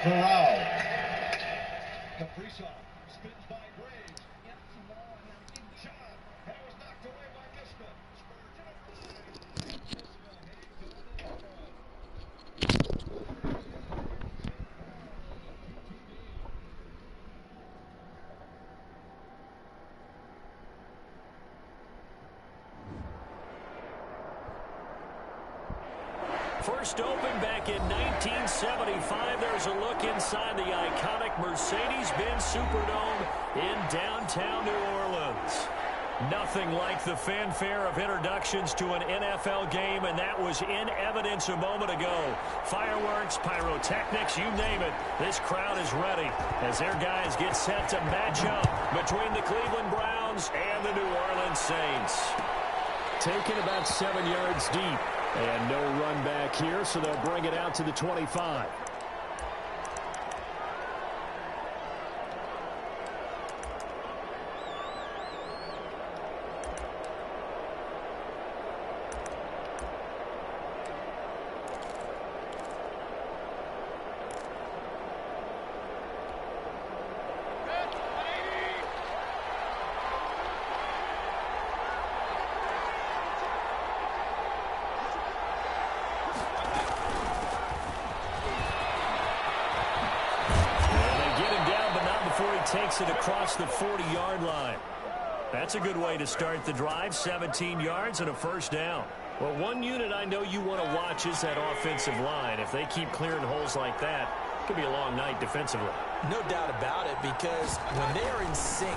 Corral. Kaprizov spins by Graves. Gets the ball and a big shot. That was knocked away by Gisman. First opened back in 1975. There's a look inside the iconic Mercedes-Benz Superdome in downtown New Orleans. Nothing like the fanfare of introductions to an NFL game, and that was in evidence a moment ago. Fireworks, pyrotechnics, you name it. This crowd is ready as their guys get set to match up between the Cleveland Browns and the New Orleans Saints. Taken about 7 yards deep. And no run back here, so they'll bring it out to the 25. Takes it across the 40-yard line. That's a good way to start the drive. 17 yards and a first down. Well, one unit I know you want to watch is that offensive line. If they keep clearing holes like that, it could be a long night defensively. No doubt about it, because when they are in sync,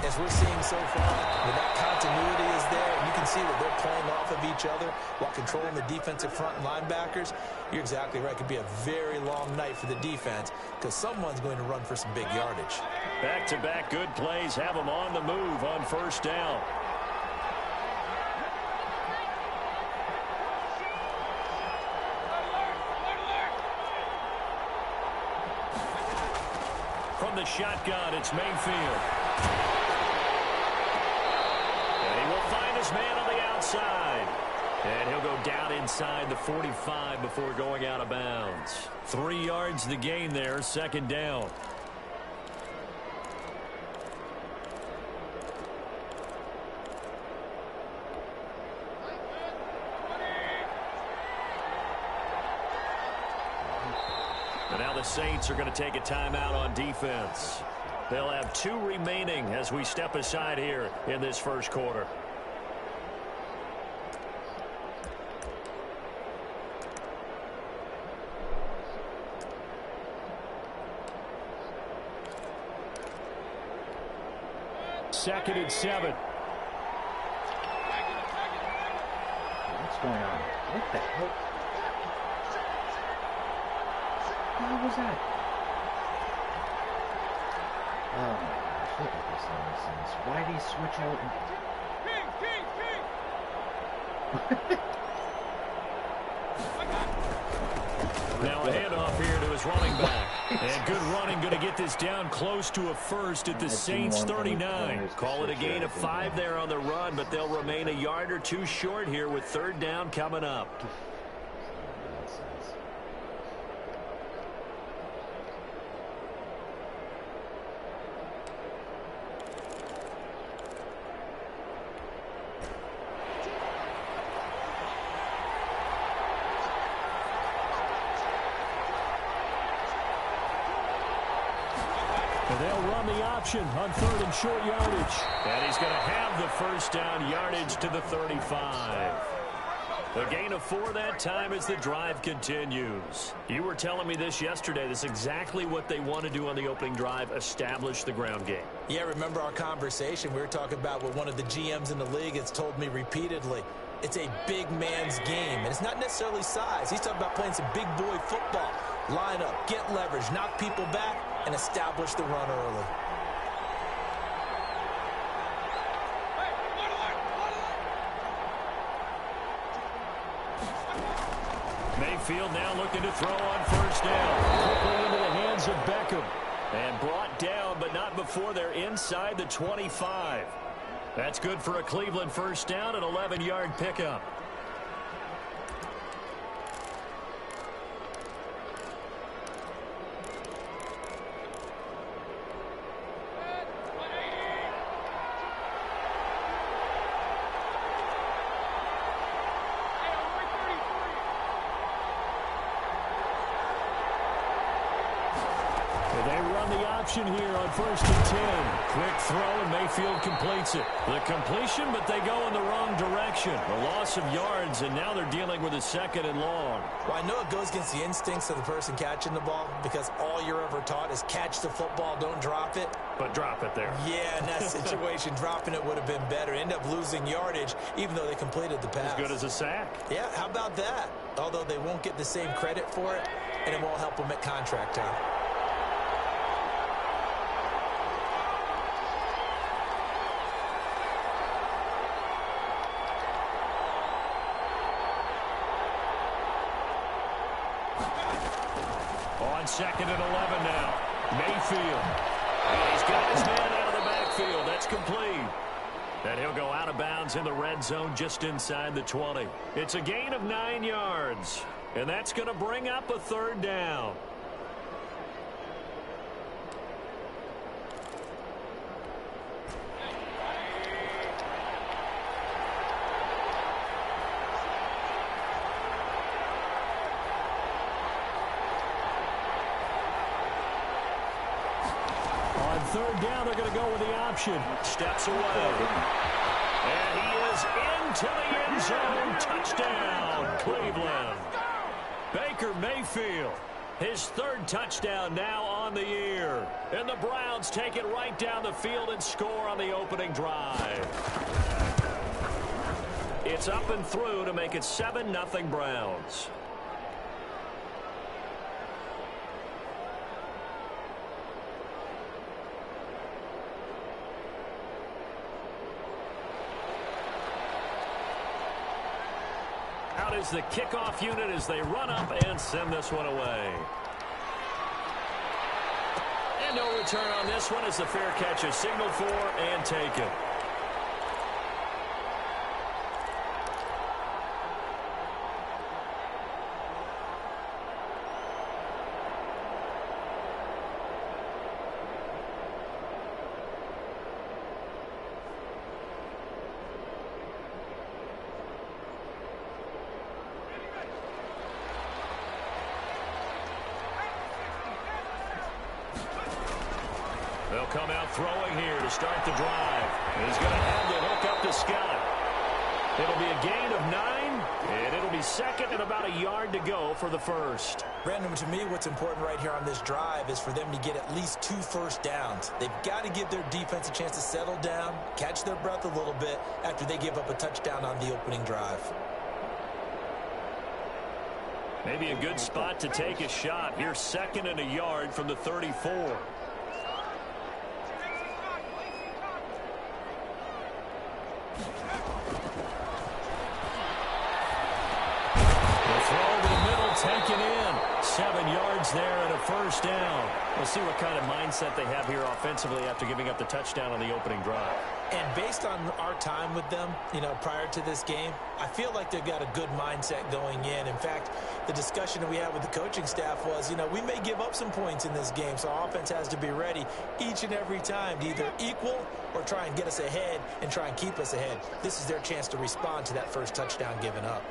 as we're seeing so far, when that continuity is there, and you can see that they're playing off of each other while controlling the defensive front linebackers, you're exactly right. It could be a very long night for the defense because someone's going to run for some big yardage. Back-to-back good plays have them on the move on first down. From the shotgun, it's Mayfield. And he will find his man on the outside. And he'll go down inside the 45 before going out of bounds. 3 yards the gain there, second down. And now the Saints are going to take a timeout on defense. They'll have 2 remaining as we step aside here in this first quarter. Second and 7. What's going on? What the hell? What was that? Oh my gosh, look at this nonsense. Why did he switch out? Now a handoff here to his running back. And good running, going to get this down close to a first at the Saints 39. Call it a gain of 5 there on the run, but they'll remain a yard or 2 short here with third down coming up. They'll run the option on third and short yardage. And he's going to have the first down yardage to the 35. The gain of 4 that time as the drive continues. You were telling me this yesterday. This is exactly what they want to do on the opening drive, establish the ground game. Yeah, remember our conversation? We were talking about what one of the GMs in the league has told me repeatedly. It's a big man's game, and it's not necessarily size. He's talking about playing some big boy football. Line up, get leverage, knock people back, and establish the run early. Mayfield now looking to throw on first down. Quickly into the hands of Beckham. And brought down, but not before they're inside the 25. That's good for a Cleveland first down, an 11-yard pickup. the option here on 1st and 10. Quick throw, and Mayfield completes it. The completion, but they go in the wrong direction. A loss of yards, and now they're dealing with a 2nd and long. Well, I know it goes against the instincts of the person catching the ball because all you're ever taught is catch the football, don't drop it. But drop it there. Yeah, in that situation, dropping it would have been better. End up losing yardage, even though they completed the pass. As good as a sack. Yeah, how about that? Although they won't get the same credit for it, and it won't help them at contract time. On 2nd and 11 now. Mayfield. And he's got his man out of the backfield. That's complete. And he'll go out of bounds in the red zone just inside the 20. It's a gain of 9 yards. And that's going to bring up a 3rd down. On 3rd down, they're going to go with the option. Steps away. And he is into the end zone. Touchdown, Cleveland. Baker Mayfield, his 3rd touchdown now on the year. And the Browns take it right down the field and score on the opening drive. It's up and through to make it 7-0 Browns. Out is the kickoff unit as they run up and send this one away. And no return on this one as the fair catch is signaled for and taken. They'll come out throwing here to start the drive. And he's going to have the hook up to Scott. It'll be a gain of 9, and it'll be 2nd and about a yard to go for the 1st. Brandon, to me, what's important right here on this drive is for them to get at least 2 first downs. They've got to give their defense a chance to settle down, catch their breath a little bit after they give up a touchdown on the opening drive. Maybe a good spot to take a shot. Here's 2nd and a yard from the 34. Taken in. 7 yards there and a 1st down. We'll see what kind of mindset they have here offensively after giving up the touchdown on the opening drive. And based on our time with them, prior to this game, I feel like they've got a good mindset going in. In fact, the discussion that we had with the coaching staff was, we may give up some points in this game, so our offense has to be ready each and every time to either equal or try and get us ahead and try and keep us ahead. This is their chance to respond to that first touchdown given up.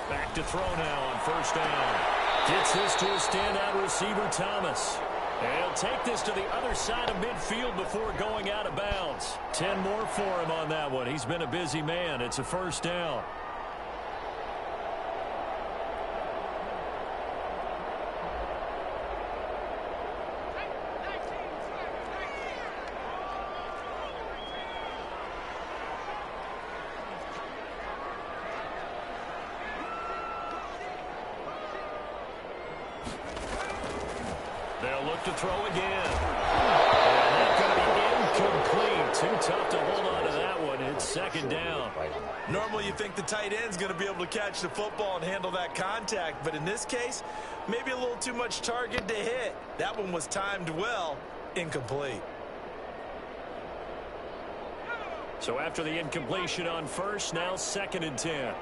Back to throw now on 1st down. Gets this to a standout receiver, Thomas. And he'll take this to the other side of midfield before going out of bounds. 10 more for him on that one. He's been a busy man. It's a 1st down. To throw again. And that's going to be incomplete. Too tough to hold on to that one. It's 2nd down. Normally you think the tight end's going to be able to catch the football and handle that contact, but in this case, maybe a little too much target to hit. That one was timed well. Incomplete. So after the incompletion on 1st, now 2nd and 10.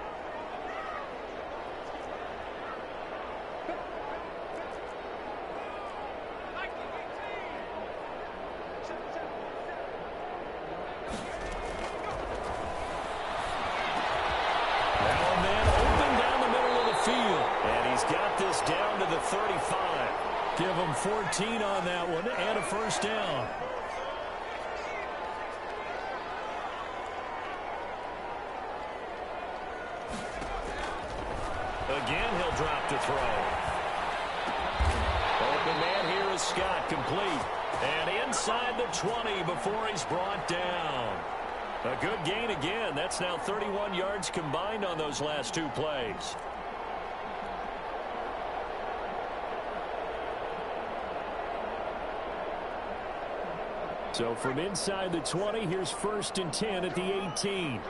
Give them 14 on that one and a first down. Again, he'll drop to throw. Open man here is Scott, complete. And inside the 20 before he's brought down. A good gain again. That's now 31 yards combined on those last two plays. So from inside the 20, here's 1st and 10 at the 18.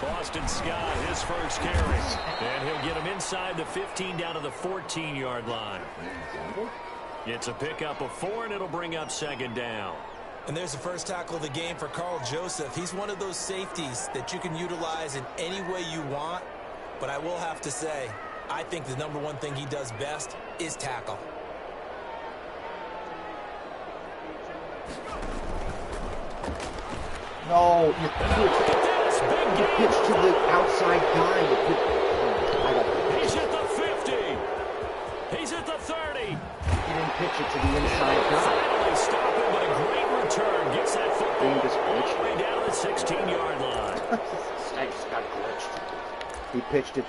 Boston Scott, his first carry. And he'll get him inside the 15 down to the 14-yard line. It's a pickup of 4, and it'll bring up 2nd down. And there's the first tackle of the game for Carl Joseph. He's one of those safeties that you can utilize in any way you want. But I will have to say, I think the number one thing he does best is tackle. No, you pitch to the outside guy. He's at the 50. He's at the 30. You didn't pitch it to the inside guy. Finally stop him, but a great return. Gets that football all the way down to the 16-yard line. I just got glitched. He pitched it.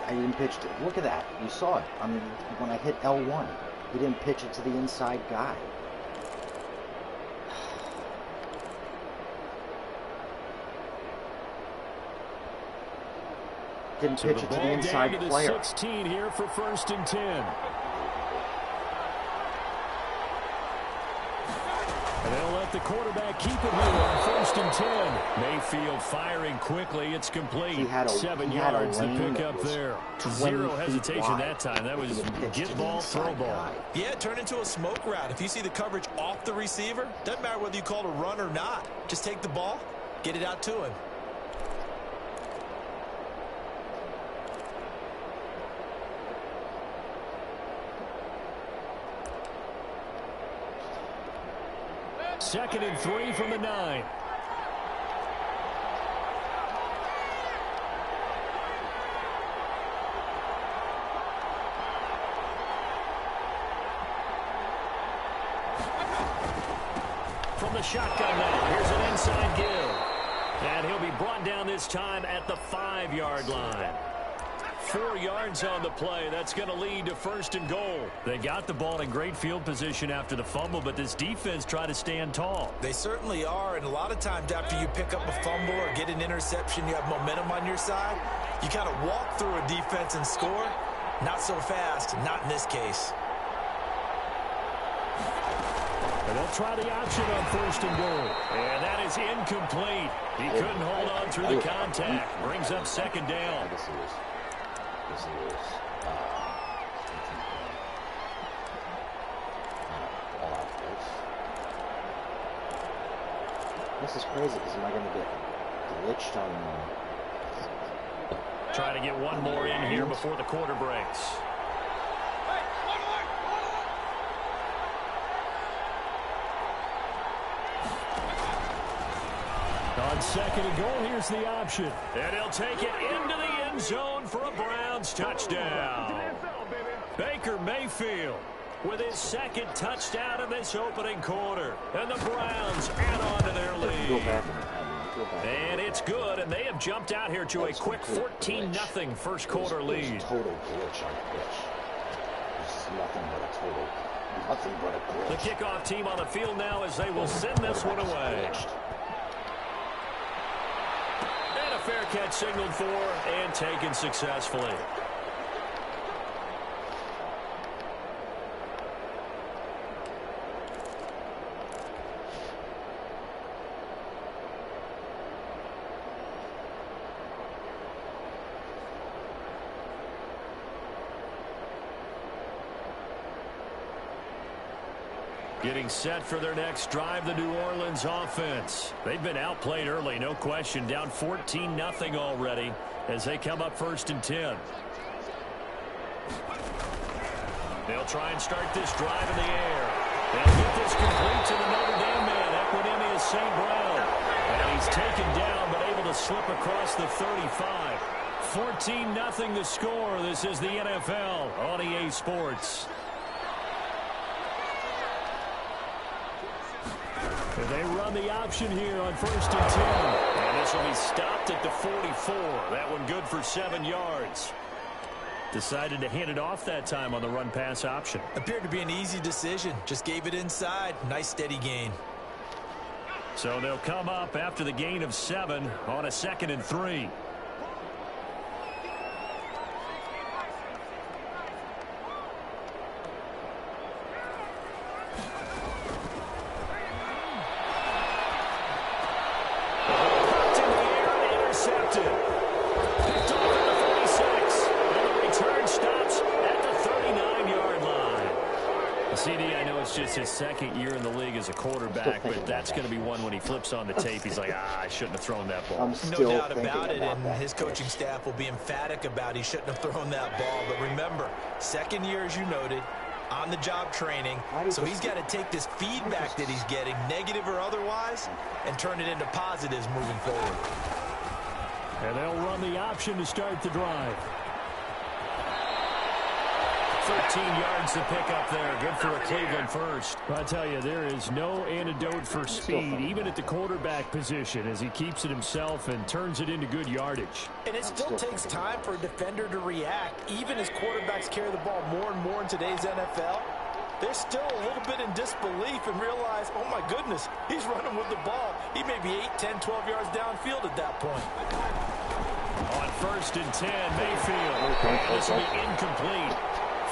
I didn't pitch it. Look at that. You saw it. I mean, when I hit L1, he didn't pitch it to the inside guy. Didn't pitch it to the inside player. 16 here for 1st and 10. And they'll let the quarterback keep it here on 1st and 10. Mayfield firing quickly. It's complete. 7 yards to pick up there. Zero hesitation that time. That was get ball, throw ball. Yeah, turn into a smoke route. If you see the coverage off the receiver, doesn't matter whether you call it a run or not. Just take the ball, get it out to him. Second and 3 from the 9. From the shotgun now, here's an inside give. And he'll be brought down this time at the 5-yard line. 4 yards on the play. That's going to lead to 1st and goal. They got the ball in great field position after the fumble, but this defense tried to stand tall. They certainly are, and a lot of times after you pick up a fumble or get an interception, you have momentum on your side. You kind of walk through a defense and score. Not so fast, not in this case. And they'll try the option on 1st and goal. And that is incomplete. He couldn't hold on through the contact. Brings up 2nd down. This is crazy because am I going to get glitched on? Trying to get one more in here before the quarter breaks. On 2nd and goal, here's the option. And he'll take it into the end zone for a Browns touchdown. Baker Mayfield with his 2nd touchdown of this opening quarter. And the Browns add on to their lead. And it's good, and they have jumped out here to a quick 14-0 first quarter lead. Total glitch on pitch. This is nothing but a glitch. The kickoff team on the field now as they will send this one away. And a fair catch signaled for and taken successfully. Getting set for their next drive, the New Orleans offense. They've been outplayed early, no question. Down 14-0 already as they come up 1st and 10. They'll try and start this drive in the air. They'll get this complete to the Notre Dame man, Equanimeous St. Brown. And he's taken down but able to slip across the 35. 14-0 the score. This is the NFL on EA Sports. They run the option here on 1st and 10. And this will be stopped at the 44. That one good for 7 yards. Decided to hand it off that time on the run-pass option. Appeared to be an easy decision. Just gave it inside. Nice steady gain. So they'll come up after the gain of 7 on a 2nd and 3. Just his 2nd year in the league as a quarterback, but that's going to be one when he flips on the tape. He's like, I shouldn't have thrown that ball. No doubt about it, and his coaching staff will be emphatic about he shouldn't have thrown that ball. But remember, 2nd year, as you noted, on-the-job training, so he's got to take this feedback that he's getting, negative or otherwise, and turn it into positives moving forward. And they'll run the option to start the drive. 13 yards to pick up there. Good for a Cleveland first. I tell you, there is no antidote for speed, even at the quarterback position, as he keeps it himself and turns it into good yardage. And it still takes time for a defender to react. Even as quarterbacks carry the ball more and more in today's NFL, they're still a little bit in disbelief and realize, oh my goodness, he's running with the ball. He may be 8, 10, 12 yards downfield at that point. On 1st and 10, Mayfield. This will be incomplete.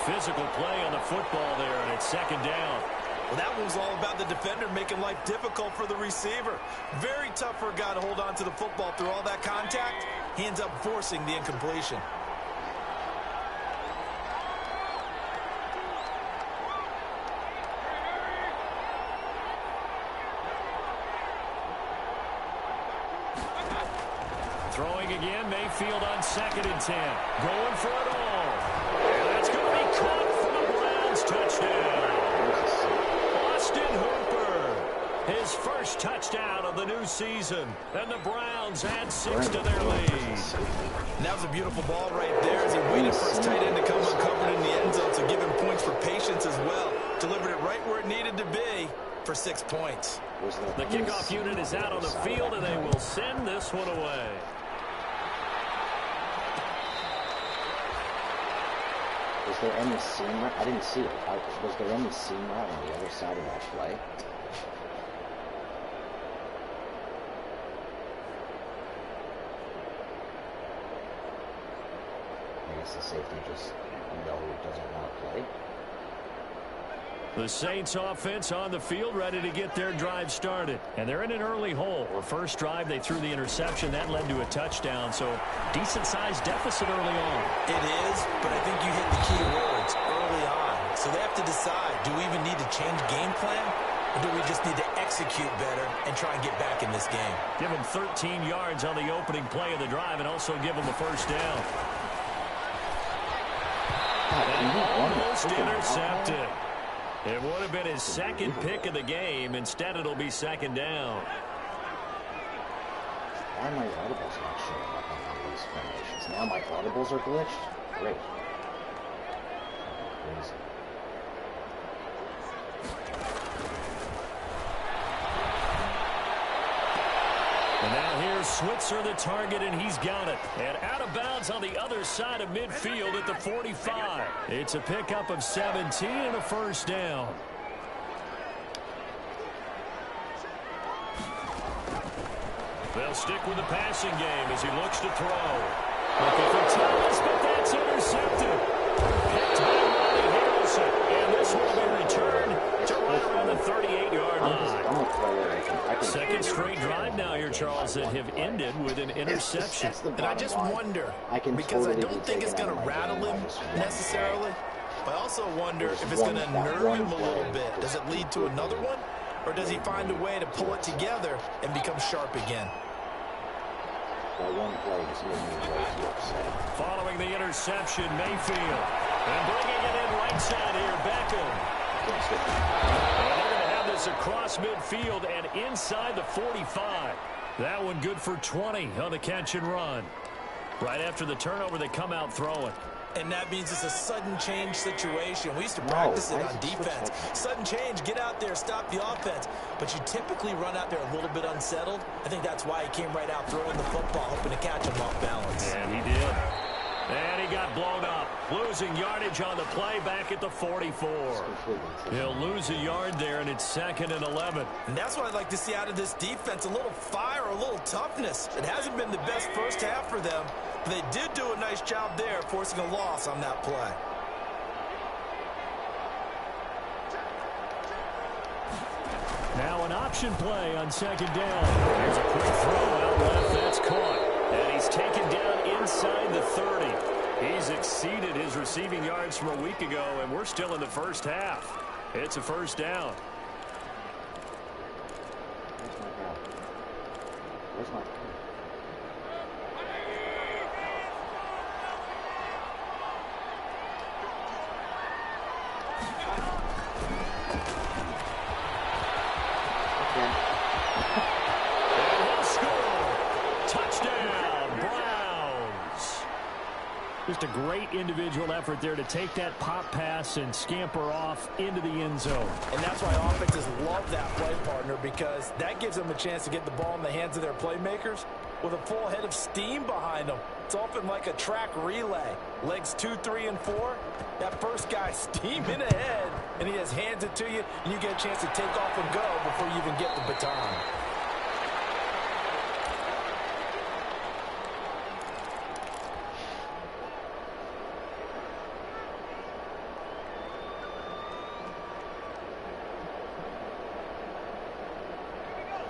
Physical play on the football there, and it's 2nd down. Well, that was all about the defender making life difficult for the receiver. Very tough for a guy to hold on to the football through all that contact. He ends up forcing the incompletion. Throwing again, Mayfield on 2nd and 10. Going for it all. And that's going to be caught for the Browns. Touchdown. Austin Hooper. His first touchdown of the new season. And the Browns add 6 to their lead. And that was a beautiful ball right there as he waited for his tight end to come uncovered in the end zone. So give him points for patience as well. Delivered it right where it needed to be for 6 points. The kickoff unit is out on the field, and they will send this one away. Was there any seam route? I didn't see it. Was there any seam route on the other side of that play? I guess the safety just doesn't want to play. The Saints offense on the field, ready to get their drive started. And they're in an early hole. The first drive, they threw the interception. That led to a touchdown, so decent-sized deficit early on. It is, but I think you hit the key words early on. So they have to decide, do we even need to change game plan, or do we just need to execute better and try and get back in this game? Give them 13 yards on the opening play of the drive and also give them a first down. Almost intercepted. It would have been his 2nd pick of the game. Instead, it'll be 2nd down. Why are my audibles not showing up on these formations? Now my audibles are glitched? Great. Crazy. And now here's Switzer, the target, and he's got it. And out of bounds on the other side of midfield at the 45. It's a pickup of 17 and a first down. They'll stick with the passing game as he looks to throw. Looking for Thomas, but that's intercepted. Picked by Ronnie Harrison. And this will be returned to right around the 38-yard line. 2nd straight drive now here, Charles, that have ended with an interception. And I just wonder, because I don't think it's going to rattle him necessarily, but I also wonder if it's going to nerve him a little bit. Does it lead to another one? Or does he find a way to pull it together and become sharp again? Following the interception, Mayfield. And bringing it in right side here, Beckham. And they're going to have this across midfield and inside the 45. That one good for 20 on the catch and run. Right after the turnover, they come out throwing. And that means it's a sudden change situation. We used to practice it on defense. Sudden change, get out there, stop the offense. But you typically run out there a little bit unsettled. I think that's why he came right out throwing the football, hoping to catch him off balance. And he did. And he got blown up. Losing yardage on the play back at the 44. He'll lose a yard there, and it's 2nd and 11. And that's what I'd like to see out of this defense, a little fire, a little toughness. It hasn't been the best first half for them, but they did do a nice job there, forcing a loss on that play. Now an option play on 2nd down. Here's a quick throw out left. That's caught. And he's taken down inside the 30. He's exceeded his receiving yards from a week ago, and we're still in the first half. It's a first down. Where's my Just a great individual effort there to take that pop pass and scamper off into the end zone. And that's why offenses love that play, partner, because that gives them a chance to get the ball in the hands of their playmakers with a full head of steam behind them. It's often like a track relay. Legs 2, 3, and 4. That first guy steaming ahead, and he just hands it to you, and you get a chance to take off and go before you even get the baton.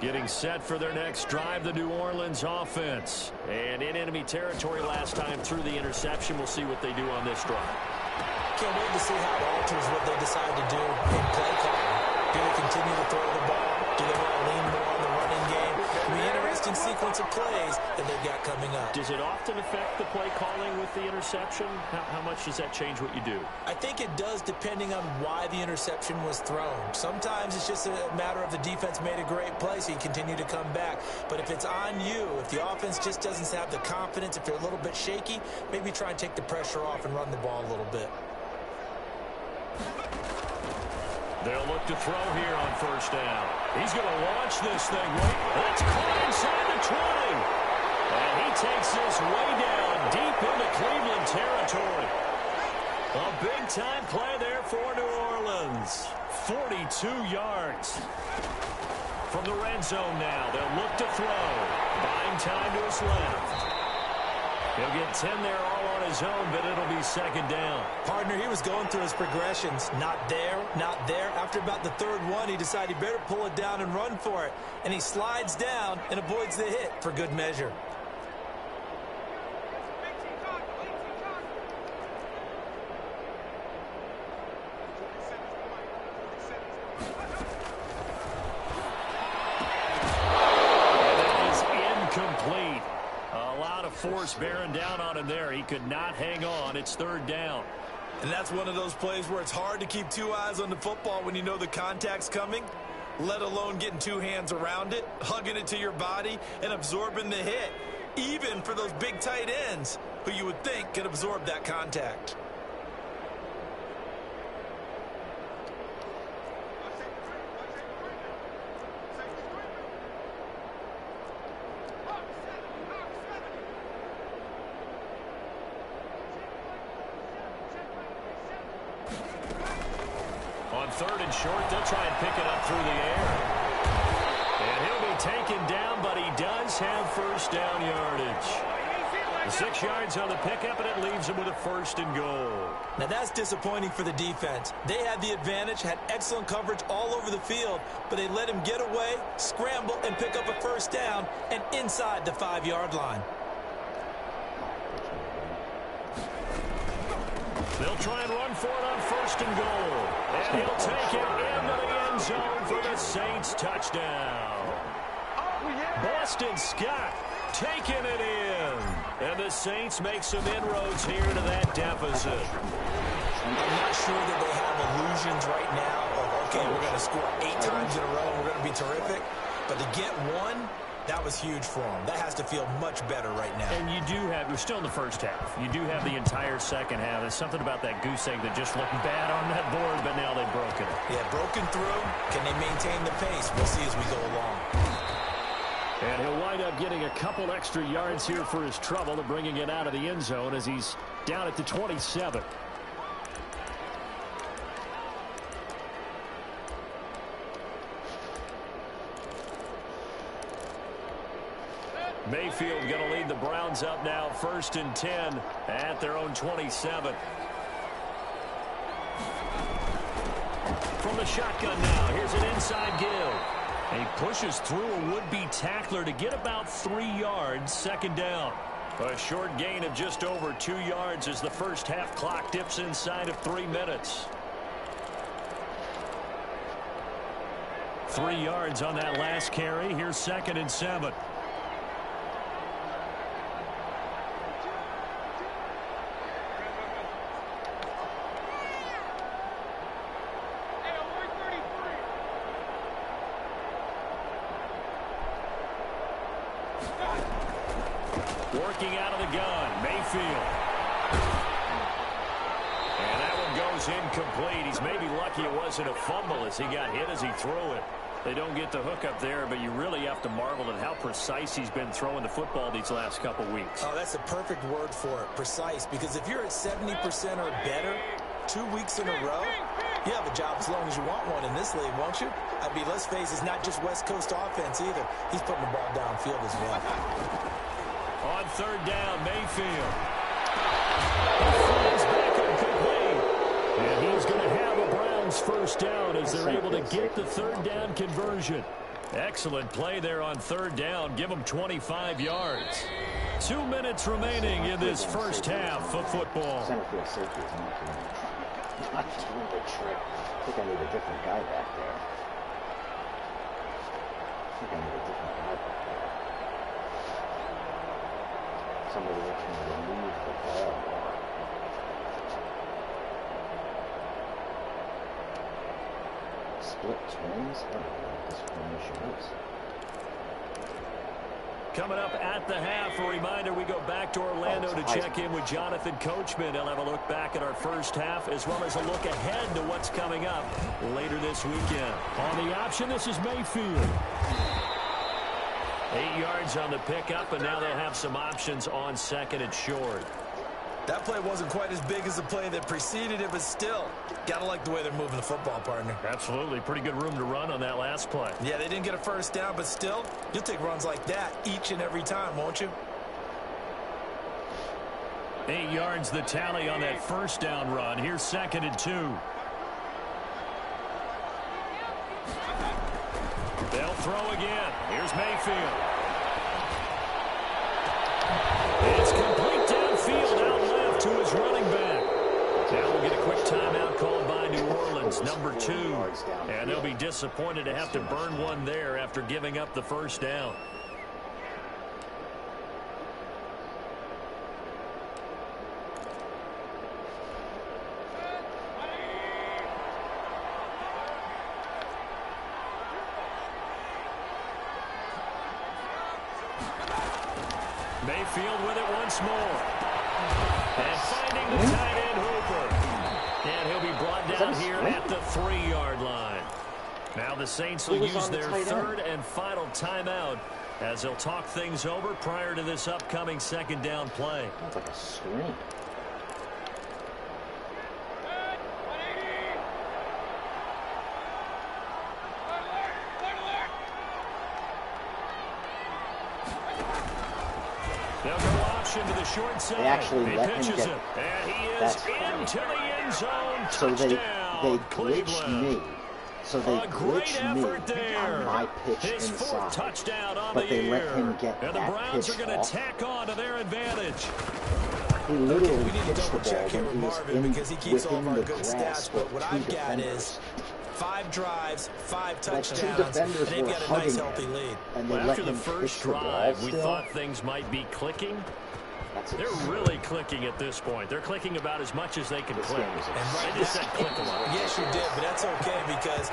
Getting set for their next drive, the New Orleans offense. And in enemy territory last time through the interception. We'll see what they do on this drive. Can't wait to see how it alters what they decide to do in play calling. Do they continue to throw the ball? Do they want to lean more on the running game? It'll be an interesting sequence of plays that they've got coming up. Does it often affect the play calling with the interception? How much does that change what you do? I think it does, depending on why the interception was thrown. Sometimes it's just a matter of the defense made a great play, so you continue to come back. But if it's on you, if the offense just doesn't have the confidence, if they're a little bit shaky, maybe try and take the pressure off and run the ball a little bit. They'll look to throw here on first down. He's going to launch this thing. That's caught inside the 20. And he takes this way down deep into Cleveland territory. A big-time play there for New Orleans. 42 yards. From the red zone now, they'll look to throw. Buying time to his left. He'll get 10 there all on his own, but it'll be 2nd down. Partner, he was going through his progressions. Not there, not there. After about the 3rd one, he decided he better pull it down and run for it. And he slides down and avoids the hit for good measure. Force bearing down on him there. He could not hang on. It's 3rd down. And that's one of those plays where it's hard to keep 2 eyes on the football when you know the contact's coming, let alone getting 2 hands around it, hugging it to your body, and absorbing the hit, even for those big tight ends who you would think could absorb that contact. On 3rd and short, they'll try and pick it up through the air. And he'll be taken down, but he does have first down yardage. 6 yards on the pickup, and it leaves him with a 1st and goal. Now that's disappointing for the defense. They had the advantage, had excellent coverage all over the field, but they let him get away, scramble, and pick up a 1st down, and inside the 5-yard line. They'll try and run for it on 1st and goal. And he'll take it into the end zone for the Saints touchdown. Boston Scott taking it in. And the Saints make some inroads here to that deficit. I'm not sure that they have illusions right now of, okay, we're going to score 8 times in a row and we're going to be terrific. But to get one, That was huge for him. That has to feel much better right now. And you're still in the first half. You do have the entire second half. There's something about that goose egg that just looked bad on that board, but now they've broken it. Yeah, broken through. Can they maintain the pace? We'll see as we go along. And he'll wind up getting a couple extra yards here for his trouble and bringing it out of the end zone as he's down at the 27. Mayfield going to lead the Browns up now, 1st and 10 at their own 27. From the shotgun now, here's an inside give. And he pushes through a would-be tackler to get about 3 yards, 2nd down. A short gain of just over 2 yards as the first half clock dips inside of 3 minutes. 3 yards on that last carry. Here's 2nd and 7. Working out of the gun, Mayfield. And that one goes incomplete. He's maybe lucky it wasn't a fumble as he got hit as he threw it. They don't get the hook up there, but you really have to marvel at how precise he's been throwing the football these last couple weeks. Oh, that's a perfect word for it, precise, because if you're at 70% or better 2 weeks in a row, you have a job as long as you want one in this league, won't you? I mean, let's face it, it's not just West Coast offense either. He's putting the ball downfield as well. On 3rd down, Mayfield. He flies back incomplete. And he's going to have a Browns 1st down as they're able to get the 3rd down conversion. Excellent play there on 3rd down. Give them 25 yards. 2 minutes remaining in this first half of football. Center field safety is not doing the trick. I think I need a different guy back there. Somebody that can remove the ball more. Split twins? I don't know what this formation is. Coming up at the half, a reminder, we go back to Orlando to check in with Jonathan Coachman. He'll have a look back at our first half as well as a look ahead to what's coming up later this weekend. On the option, this is Mayfield. 8 yards on the pickup, and now they'll have some options on 2nd and short. That play wasn't quite as big as the play that preceded it, but still, gotta like the way they're moving the football, partner. Absolutely. Pretty good room to run on that last play. Yeah, they didn't get a 1st down, but still, you'll take runs like that each and every time, won't you? 8 yards the tally on that 1st down run. Here's 2nd and 2. They'll throw again. Here's Mayfield. It's complete downfield out left to his running back. Now we'll get a quick timeout called by New Orleans, number 2. And they'll be disappointed to have to burn one there after giving up the 1st down. Mayfield with it once more. And finding the tight end Hooper. And he'll be brought down here at the 3-yard line. Now the Saints will use their 3rd and final timeout as they'll talk things over prior to this upcoming 2nd down play. Sounds like a screen. They'll go option to the short side. They actually he let him pitches get it. And he is into the end zone. So they glitched Cleveland. me. So they glitched me on my pitch His inside. 4th touchdown on But the they year. let him get and the that Browns pitch are going to off. tack on to their advantage. He literally We need to pitched the double ball check here with when he was Marvin because he keeps all of within our the good grasp stats. But of what 2 I've got defenders. is 5 drives, 5 Like 2 touchdowns, defenders and they've were got a hugging nice, him, healthy lead. and they Well, let after the him first pitch the ball drive, we still. thought things might be clicking. They're really clicking at this point. They're clicking about as much as they can This click. game is And I just said click a lot. Yes, you did, but that's okay because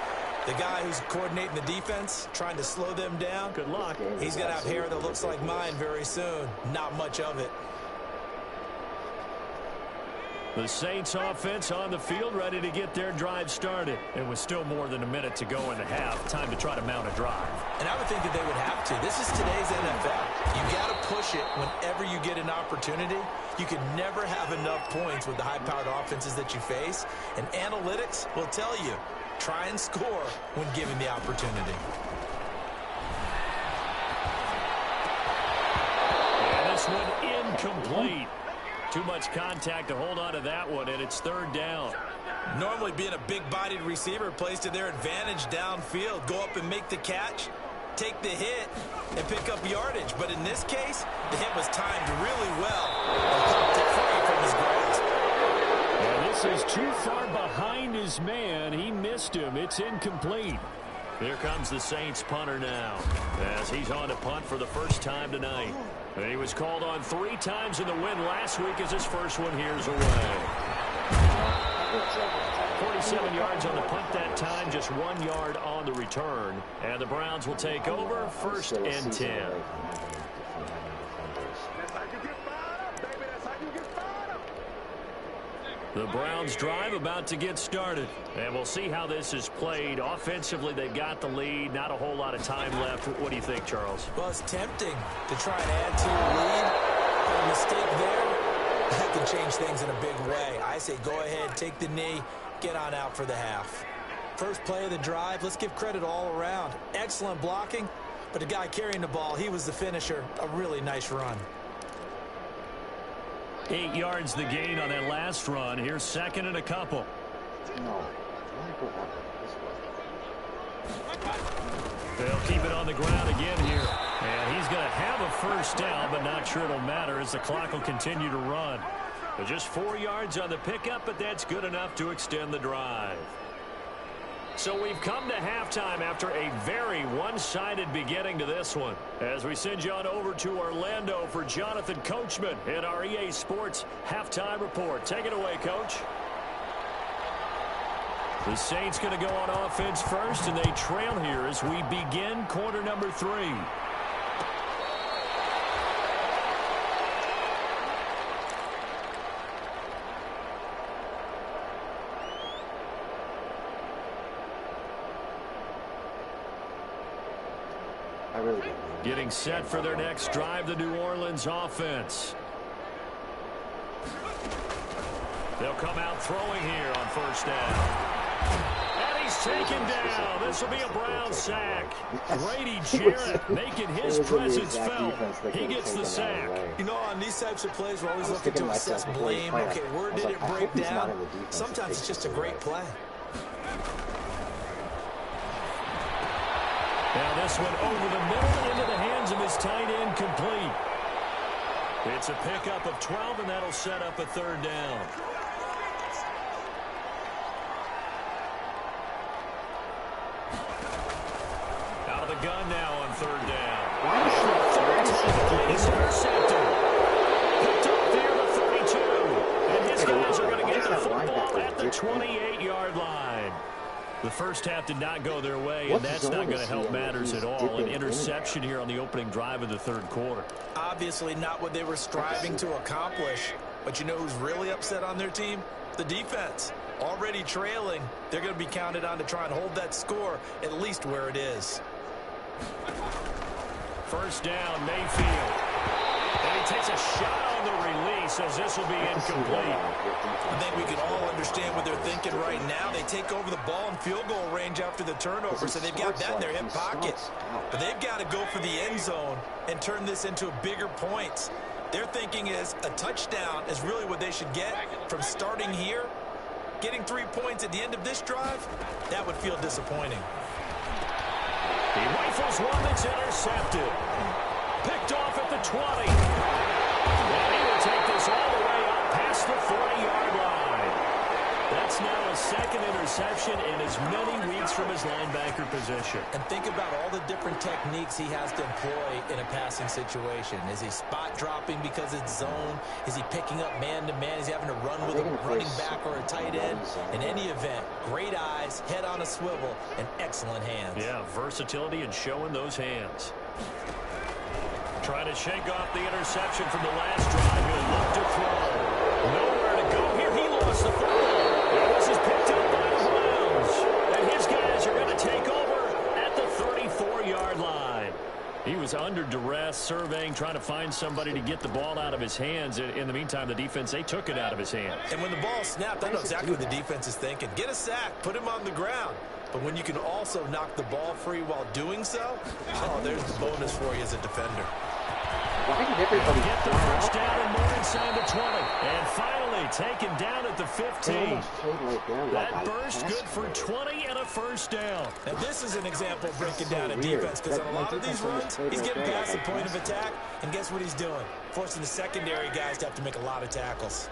The guy who's coordinating the defense, trying to slow them down. Good luck. He's going to have hair that looks like mine very soon. Not much of it. The Saints offense on the field, ready to get their drive started. And with still more than a minute to go in the half, time to try to mount a drive. And I would think that they would have to. This is today's NFL. You got to push it whenever you get an opportunity. You can never have enough points with the high-powered offenses that you face. And analytics will tell you, try and score when given the opportunity. And this one incomplete. Too much contact to hold on to that one, and it's third down. Normally being a big-bodied receiver plays to their advantage downfield. Go up and make the catch, take the hit, and pick up yardage. But in this case, the hit was timed really well and popped it free from his grasp. And this is too far behind his man. He missed him. It's incomplete. Here comes the Saints punter now, as he's on to punt for the first time tonight. And he was called on 3 times in the win last week as his first one here's away. 47 yards on the punt that time, just 1 yard on the return. And the Browns will take over, first and 10. The Browns drive about to get started. And we'll see how this is played. Offensively, they've got the lead. Not a whole lot of time left. What do you think, Charles? Well, it's tempting to try and add to your lead. But a mistake there, that can change things in a big way. I say go ahead, take the knee, get on out for the half. First play of the drive, let's give credit all around. Excellent blocking, but the guy carrying the ball, he was the finisher. A really nice run. 8 yards the gain on that last run. Here's second and a couple. No. They'll keep it on the ground again here. And he's going to have a first down, but not sure it'll matter as the clock will continue to run. But just 4 yards on the pickup, but that's good enough to extend the drive. So we've come to halftime after a very one-sided beginning to this one. As we send you on over to Orlando for Jonathan Coachman in our EA Sports Halftime Report. Take it away, Coach. The Saints going to go on offense first, and they trail here as we begin quarter number 3. I really do. Getting set for their next drive, the New Orleans offense. They'll come out throwing here on first down. And he's taken down. This will be a Brown sack. Grady Jarrett making his presence felt. He gets the sack. You know, on these types of plays, we're always looking to assess blame. Okay, where did it break down? Sometimes it's just a great play. Now this one over the middle into the hands of his tight end, complete. It's a pickup of 12, and that'll set up a third down. Out of the gun now on third down. He's intercepted. Picked up there the 32. And his guys are going to get the football at the 28-yard line. The first half did not go their way, and that's not going to help matters at all. An interception here on the opening drive of the third quarter. Obviously not what they were striving to accomplish. But you know who's really upset on their team? The defense. Already trailing, they're going to be counted on to try and hold that score at least where it is. First down, Mayfield. And he takes a shot on the release as this will be incomplete. I think we can all understand what they're thinking right now. They take over the ball in field goal range after the turnover, so they've got that in their hip pocket. But they've got to go for the end zone and turn this into bigger points. Their thinking is a touchdown is really what they should get from starting here. Getting 3 points at the end of this drive, that would feel disappointing. He rifles one that's intercepted. Picked off at the 20. And he will take this all the way up past the 40-yard line. That's That's now a second interception in as many weeks from his linebacker position. And think about all the different techniques he has to employ in a passing situation. Is he spot dropping because it's zone? Is he picking up man-to-man? Is he having to run with a running back or a tight end? In any event, great eyes, head on a swivel, and excellent hands. Yeah, versatility and showing those hands. Trying to shake off the interception from the last drive. He'll look to throw. Nowhere to go here. He lost the football. And this is picked up by the Browns. And his guys are going to take over at the 34-yard line. He was under duress, surveying, trying to find somebody to get the ball out of his hands. In the meantime, the defense, they took it out of his hands. And when the ball snapped, I know exactly what the defense is thinking. Get a sack, put him on the ground. But when you can also knock the ball free while doing so, oh, there's the bonus for you as a defender. Why did everybody get the first down and more inside the 20? And finally taken down at the 15. That burst good for 20 and a first down. And this is an example of breaking down a defense, because on a lot of these runs, he's getting past the point of attack, and guess what he's doing? Forcing the secondary guys to have to make a lot of tackles.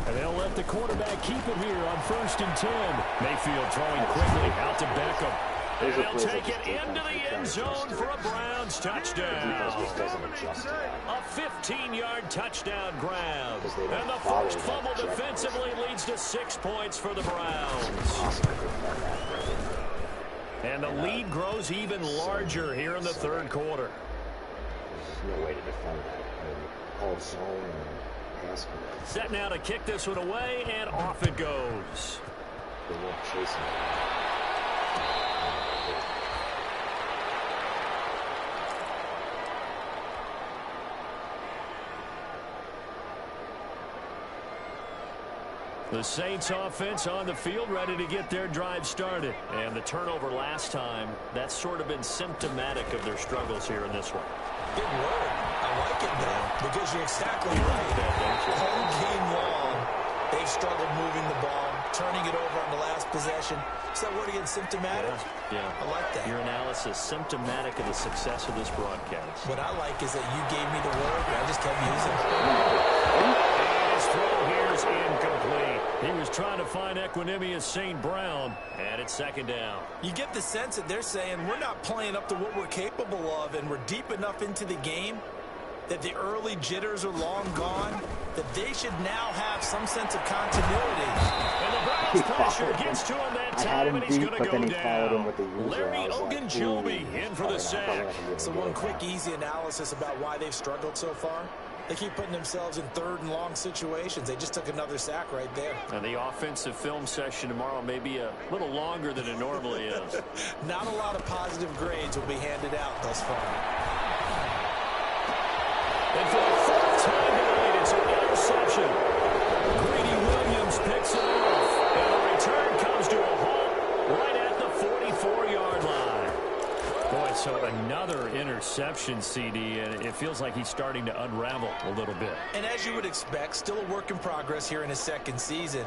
And they'll let the quarterback keep it here on 1st and 10. Mayfield throwing quickly out to Beckham. And they'll take it into the end zone for a Browns touchdown. A 15-yard touchdown grab. And the first fumble defensively leads to 6 points for the Browns. And the lead grows even larger here in the third quarter. There's no way to defend that. All zone and pass. Set now to kick this one away, and off it goes. They won't chase him. The Saints offense on the field, ready to get their drive started. And the turnover last time, that's sort of been symptomatic of their struggles here in this one. Big word. I like it, though, because you're exactly right. Whole game long, they've struggled moving the ball, turning it over on the last possession. Is that word again, symptomatic? Yeah. I like that. Your analysis, symptomatic of the success of this broadcast. What I like is that you gave me the word, and I just kept using it. And his throw here is incomplete. He was trying to find equanimity as St. Brown, and it's second down. You get the sense that they're saying we're not playing up to what we're capable of, and we're deep enough into the game that the early jitters are long gone, that they should now have some sense of continuity. And the Browns pressure gets to him that time, and he's going to go down. Larry Ogunjobi in for the sack. So one quick, easy analysis about why they've struggled so far. They keep putting themselves in third and long situations. They just took another sack right there. And the offensive film session tomorrow may be a little longer than it normally is. Not a lot of positive grades will be handed out thus far. And for the fourth time tonight, it's an interception. Greedy Williams picks it off. And the return comes to a halt right at the 44-yard line. Boy, so another interception, CD, and it feels like he's starting to unravel a little bit. And as you would expect, still a work in progress here in his second season.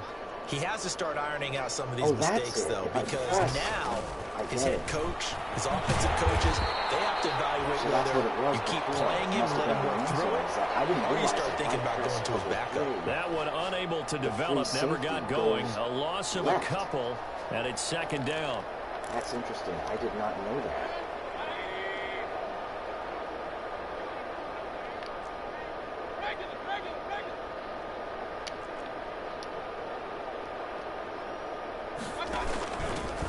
He has to start ironing out some of these mistakes, though, because now his head coach, his offensive coaches, they have to evaluate whether you keep playing him, let him work through it, or you start thinking about going to his backup. That one unable to develop, never got going. A loss of a couple, and it's second down. That's interesting. I did not know that.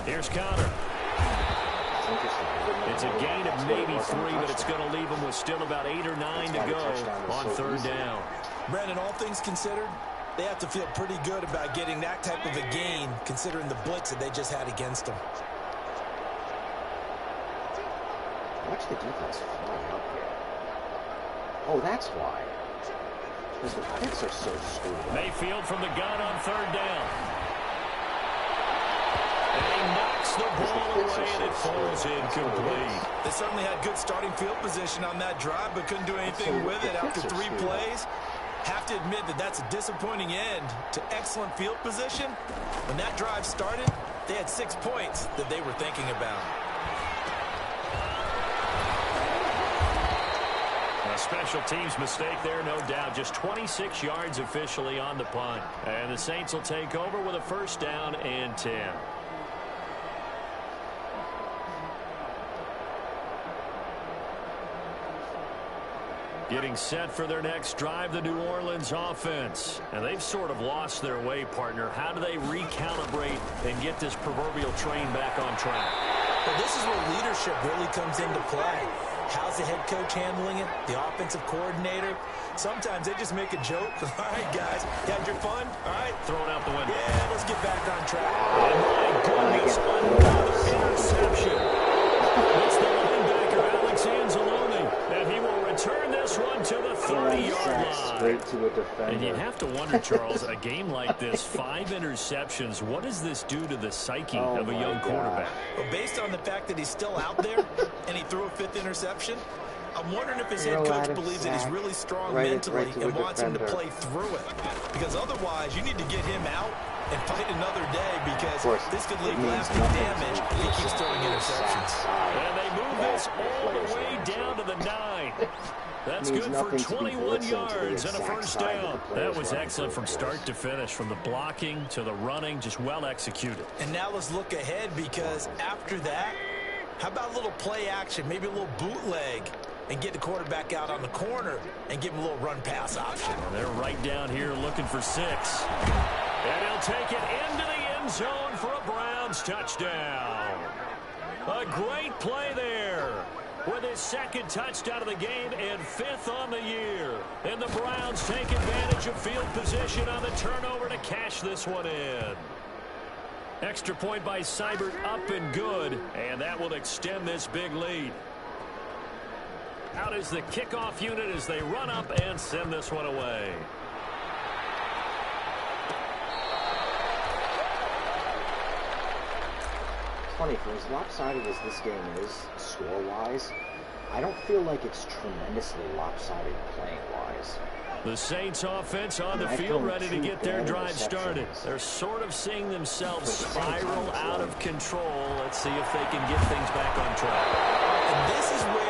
Here's Connor. It's a gain of maybe 3, but it's going to leave him with still about 8 or 9 to go on third down. Brandon, all things considered, they have to feel pretty good about getting that type of a gain, considering the blitz that they just had against them. Watch the defense fly up here. Oh, that's why. Because the picks are so screwed. Mayfield from the gun on third down. And he knocks the ball away, and it falls incomplete. They certainly had good starting field position on that drive, but couldn't do anything with it after 3 plays. Have to admit that that's a disappointing end to excellent field position. When that drive started, they had 6 points that they were thinking about. A special teams mistake there, no doubt. Just 26 yards officially on the punt. And the Saints will take over with a first down and 10. Getting set for their next drive, the New Orleans offense. And they've sort of lost their way, partner. How do they recalibrate and get this proverbial train back on track? Well, this is where leadership really comes into play. How's the head coach handling it? The offensive coordinator? Sometimes they just make a joke. All right, guys, you had your fun? All right. Throwing out the window. Yeah, let's get back on track. And my goodness, another interception. It's the linebacker, Alex Anzalone, and he will return this one to the 30-yard line. Straight to a defender. And you have to wonder, Charles, a game like this, 5 interceptions, what does this do to the psyche of a young quarterback? Well, based on the fact that he's still out there and he threw a 5th interception, I'm wondering if his head coach believes that he's really strong mentally and wants him to play through it. Because otherwise, you need to get him out and fight another day, because this could leave lasting damage if he keeps throwing interceptions. And they move this all the way down to the 9. That's good for 21 yards and a first down. That was excellent from start to finish, from the blocking to the running, just well executed. And now let's look ahead, because after that, how about a little play action, maybe a little bootleg, and get the quarterback out on the corner and give him a little run-pass option. And they're right down here looking for 6. And he'll take it into the end zone for a Browns touchdown. A great play there with his 2nd touchdown of the game and 5th on the year. And the Browns take advantage of field position on the turnover to cash this one in. Extra point by Seibert, up and good, and that will extend this big lead. Out is the kickoff unit as they run up and send this one away. Funny, for as lopsided as this game is, score-wise, I don't feel like it's tremendously lopsided playing-wise. The Saints offense on the field, ready to get their drive started. They're sort of seeing themselves spiral out of control. Let's see if they can get things back on track. And this is where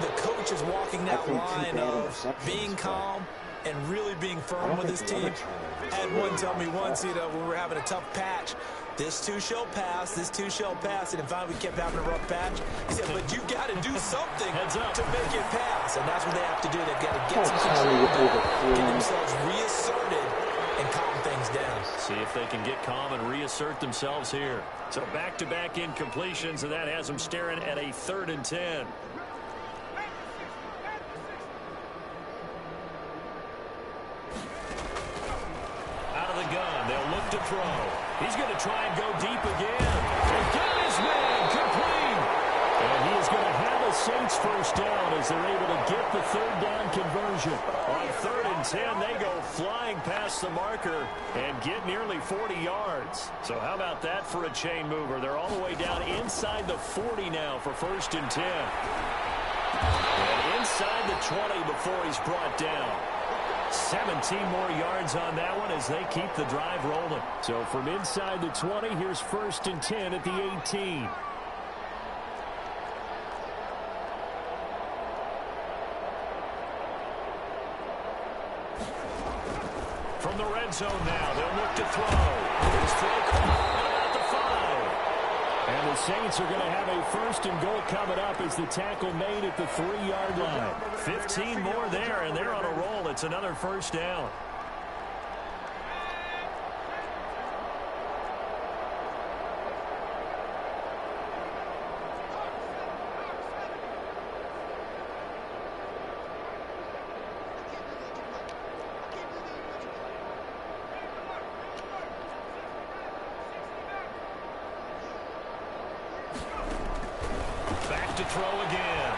the coach is walking that line of being calm and really being firm with his team. I had one tell me once, when we were having a tough patch, this too shall pass, this too shall pass, and finally we kept having a rough patch. He said, but you got to do something to make it pass, and that's what they have to do. They've got to get some control back, get themselves reasserted, and calm things down. See if they can get calm and reassert themselves here. So back-to-back incompletions, and that has them staring at a 3rd and 10. Out of the gun, they'll look to throw. He's going to try and go deep again. And got his man complete. And he is going to have a Saints first down as they're able to get the 3rd down conversion. On 3rd and 10, they go flying past the marker and get nearly 40 yards. So how about that for a chain mover? They're all the way down inside the 40 now for 1st and 10. And inside the 20 before he's brought down. 17 more yards on that one as they keep the drive rolling. So from inside the 20, here's 1st and 10 at the 18. From the red zone now, they'll look to throw. Here's throw caught at the 5. And the Saints are going to have a 1st and goal coming up as the tackle made at the 3-yard line. 15 more there, and they're on a roll. It's another 1st down. Back to throw again.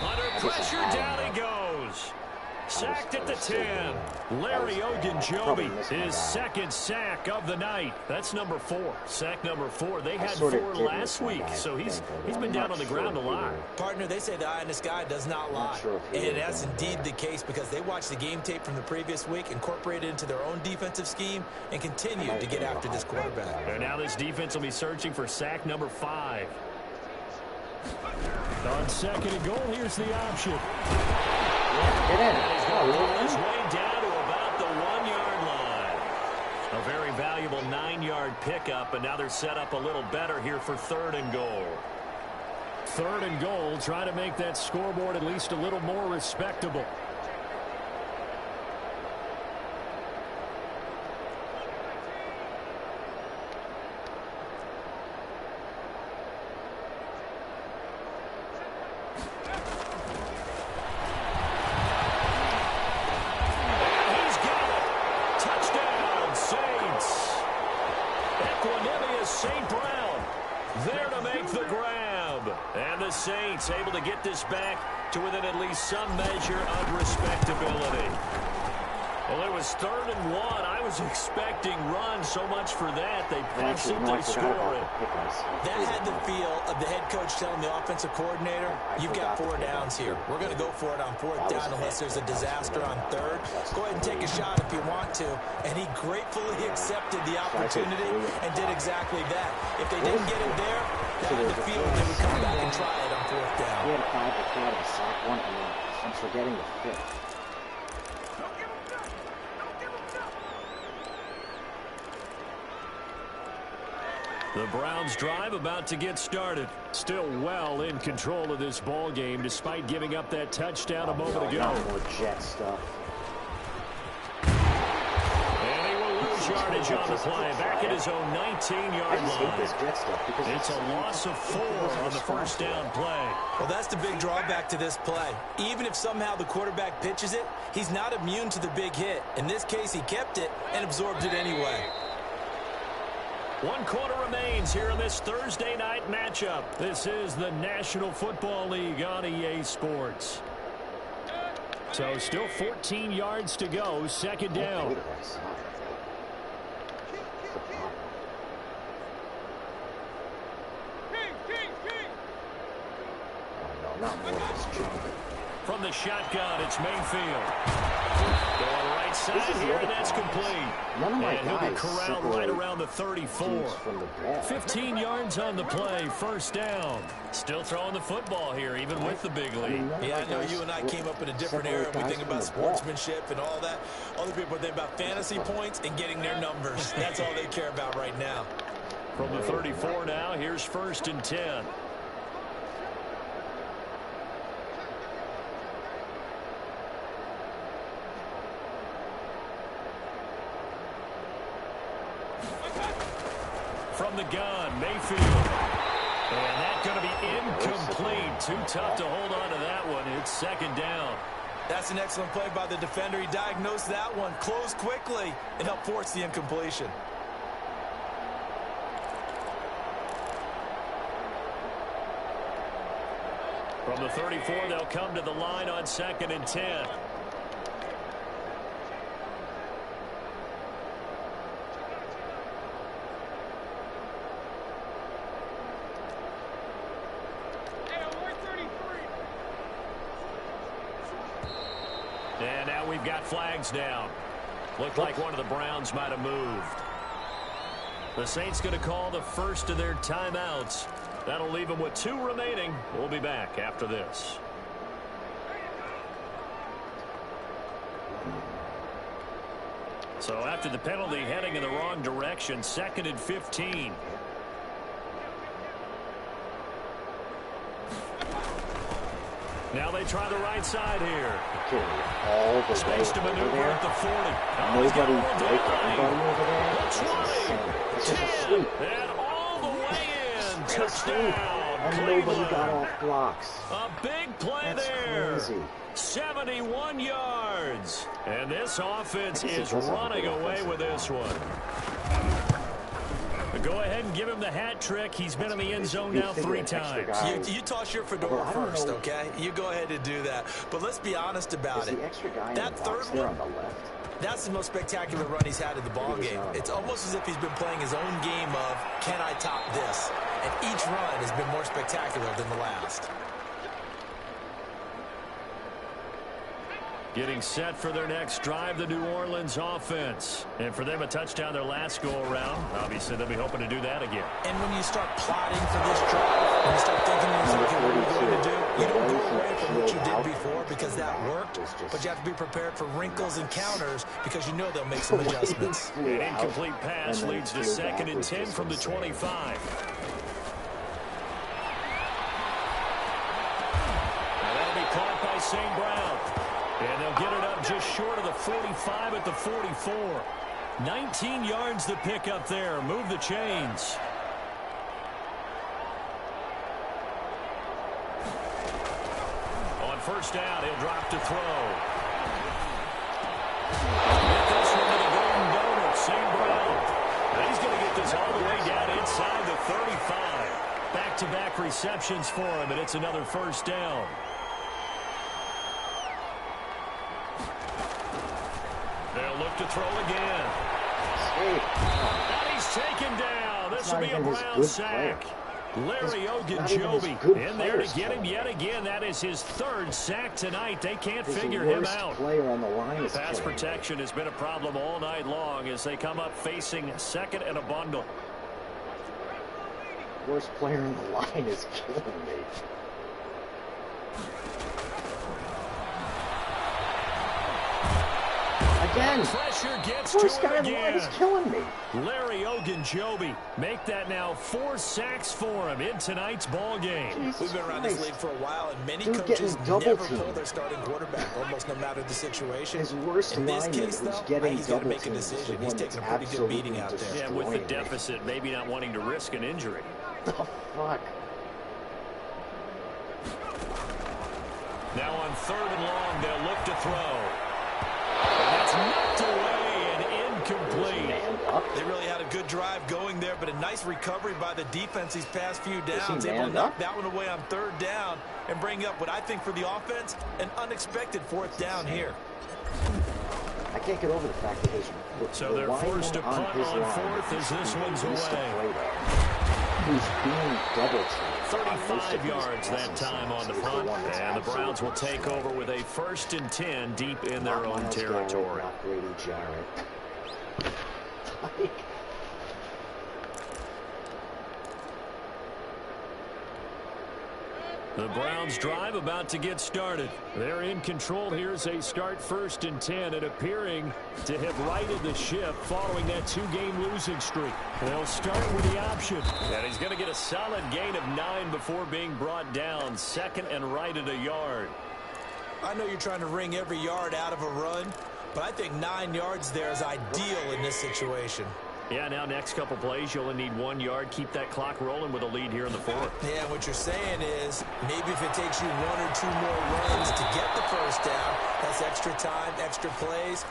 Under pressure, down he goes. Sacked at the 10. Larry Ogunjobi, his 2nd sack of the night. That's number 4. Sack number 4. They had 4 last week, so he's been down on the ground a lot. Partner, they say the eye in the sky does not lie. And that's indeed the case, because they watched the game tape from the previous week, incorporated it into their own defensive scheme, and continued to get after this quarterback. And now this defense will be searching for sack number 5. On second and goal, here's the option. Get in. He's going to pull his way down to about the 1-yard line. A very valuable 9-yard pickup, and now they're set up a little better here for third and goal. Third and goal, try to make that scoreboard at least a little more respectable. Saints able to get this back to within at least some measure of respectability. Well, it was third and 1. I was expecting runs so much for that. They pass it, they score it. That had the feel of the head coach telling the offensive coordinator, you've got 4 downs here. We're going to go for it on 4th down unless there's a disaster on 3rd. Go ahead and take a shot if you want to. And he gratefully accepted the opportunity and did exactly that. If they didn't get it there, that had the feel they would come back and try it on 4th down. He had a 5 to 4 to sack one, and I'm forgetting the 5th. The Browns drive about to get started. Still well in control of this ball game despite giving up that touchdown a moment ago. Not more jet stuff. And he will lose yardage on the play. Back at his own 19-yard line. This jet stuff because it's a loss of 4 on the first down play. Well, that's the big drawback to this play. Even if somehow the quarterback pitches it, he's not immune to the big hit. In this case, he kept it and absorbed it anyway. 1 quarter remains here in this Thursday night matchup. This is the National Football League on EA Sports. So still 14 yards to go, second down. From the shotgun, it's Mayfield. Going right side here, and that's complete. And he'll be corralled right around the 34. 15 yards on the play, first down. Still throwing the football here, even with the big lead. Yeah, I know you and I came up in a different era. We think about sportsmanship and all that. Other people think about fantasy points and getting their numbers. That's all they care about right now. From the 34 now, here's first and 10. From the gun, Mayfield. And that's going to be incomplete. Too tough to hold on to that one. It's second down. That's an excellent play by the defender. He diagnosed that one, closed quickly, and helped force the incompletion. From the 34, they'll come to the line on second and 10. And now we've got flags down. Looked like one of the Browns might have moved. The Saints going to call the first of their timeouts. That'll leave them with 2 remaining. We'll be back after this. So after the penalty, heading in the wrong direction, second and 15. Now they try the right side here. Space to maneuver at the 40. Nobody break everybody over there. Looks running. It's just a sweep. And all the way in. Touchdown. And nobody got off blocks. A big play there. Crazy. 71 yards. And this offense is running away with this one. Go ahead and give him the hat trick. He's been in the end zone now 3 times. You toss your fedora first, okay? You go ahead and do that. But let's be honest about it. That third one, that's the most spectacular run he's had in the ball game. It's almost as if he's been playing his own game of, can I top this? And each run has been more spectacular than the last. Getting set for their next drive, the New Orleans offense. And for them, a touchdown their last go-around. Obviously, they'll be hoping to do that again. And when you start plotting for this drive, when you start thinking to yourself, what are you going to do? You don't go away from what you did before because that worked, but you have to be prepared for wrinkles and counters because you know they'll make some adjustments. An incomplete pass leads to 2nd and 10 from the 25. Caught by St. Brown. And they'll get it up just short of the 45 at the 44. 19 yards to pick up there. Move the chains. On first down, he'll drop to throw. Get this one to the Golden Donut, St. Brown. And he's going to get this all the way down inside the 35. Back-to-back receptions for him, and it's another first down. They'll look to throw again. And he's taken down. This will be a Brown sack. Larry Ogunjobi in there to get him yet again. That is his 3rd sack tonight. They can't figure him out. Pass protection has been a problem all night long as they come up facing 2nd and a bundle. Worst player in the line is killing me. Again. Pressure gets First to guy him in the line again. is killing me. Larry Ogunjobi make that now 4 sacks for him in tonight's ball game. We've been around this league for a while, and many coaches never pull their starting quarterback, almost no matter the situation. His worst in this lineman case, is though, getting he's got to double make a teamed. decision. He's taking a pretty good beating out there. Yeah, with the deficit, maybe not wanting to risk an injury. Oh, fuck. Now on 3rd and long, they'll look to throw. And that's knocked away and incomplete. They really had a good drive going there, but a nice recovery by the defense these past few downs. Able to knock that one away on 3rd down and bring up what I think for the offense, an unexpected 4th down here. I can't get over the fact that so they're forced to punt on 4th as this one's away. He's being double teamed. 35 yards that time on the punt, and the Browns will take over with a 1st and 10 deep in their own territory. The Browns drive about to get started. They're in control here as they start 1st and 10 and appearing to have righted the ship following that 2-game losing streak. They'll start with the option. And he's going to get a solid gain of 9 before being brought down. 2nd and right at a yard. I know you're trying to wring every yard out of a run, but I think 9 yards there is ideal in this situation. Yeah, now next couple plays, you'll only need 1 yard. Keep that clock rolling with a lead here in the 4th. Yeah, what you're saying is maybe if it takes you 1 or 2 more runs to get the first down, that's extra time, extra plays.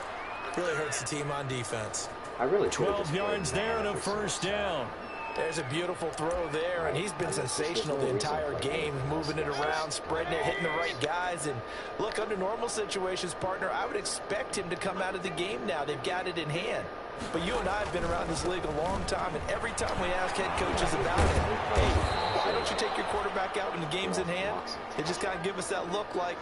Really hurts the team on defense. 12 yards there and a first down. There's a beautiful throw there, and he's been sensational the entire game, moving it around, spreading it, hitting the right guys. And look, under normal situations, partner, I would expect him to come out of the game now. They've got it in hand. But you and I have been around this league a long time, and every time we ask head coaches about it, hey, why don't you take your quarterback out when the game's in hand? They just kind of give us that look like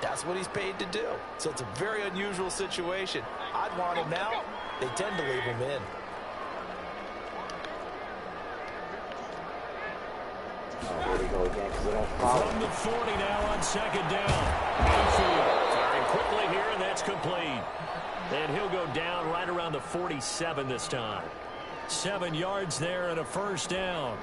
that's what he's paid to do. So it's a very unusual situation. I'd want him out. They tend to leave him in. Here we go again, because they don't follow. From the 40 now on 2nd down. Mayfield firing quickly here, and that's complete. And he'll go down right around the 47 this time. 7 yards there and a first down.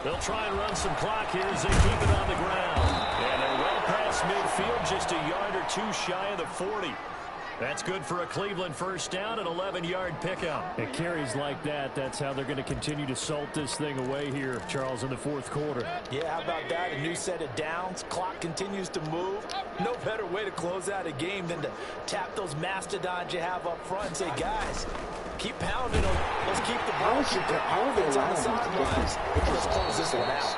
They'll try and run some clock here as they keep it on the ground. And they're well past midfield, just a yard or 2 shy of the 40. That's good for a Cleveland first down, an 11-yard pickup. It carries like that. That's how they're going to continue to salt this thing away here, Charles, in the 4th quarter. Yeah, how about that? A new set of downs. Clock continues to move. No better way to close out a game than to tap those mastodons you have up front and say, guys, keep pounding them. Let's keep the ball. How are they allowing them to get these pitches? Let's close this one out.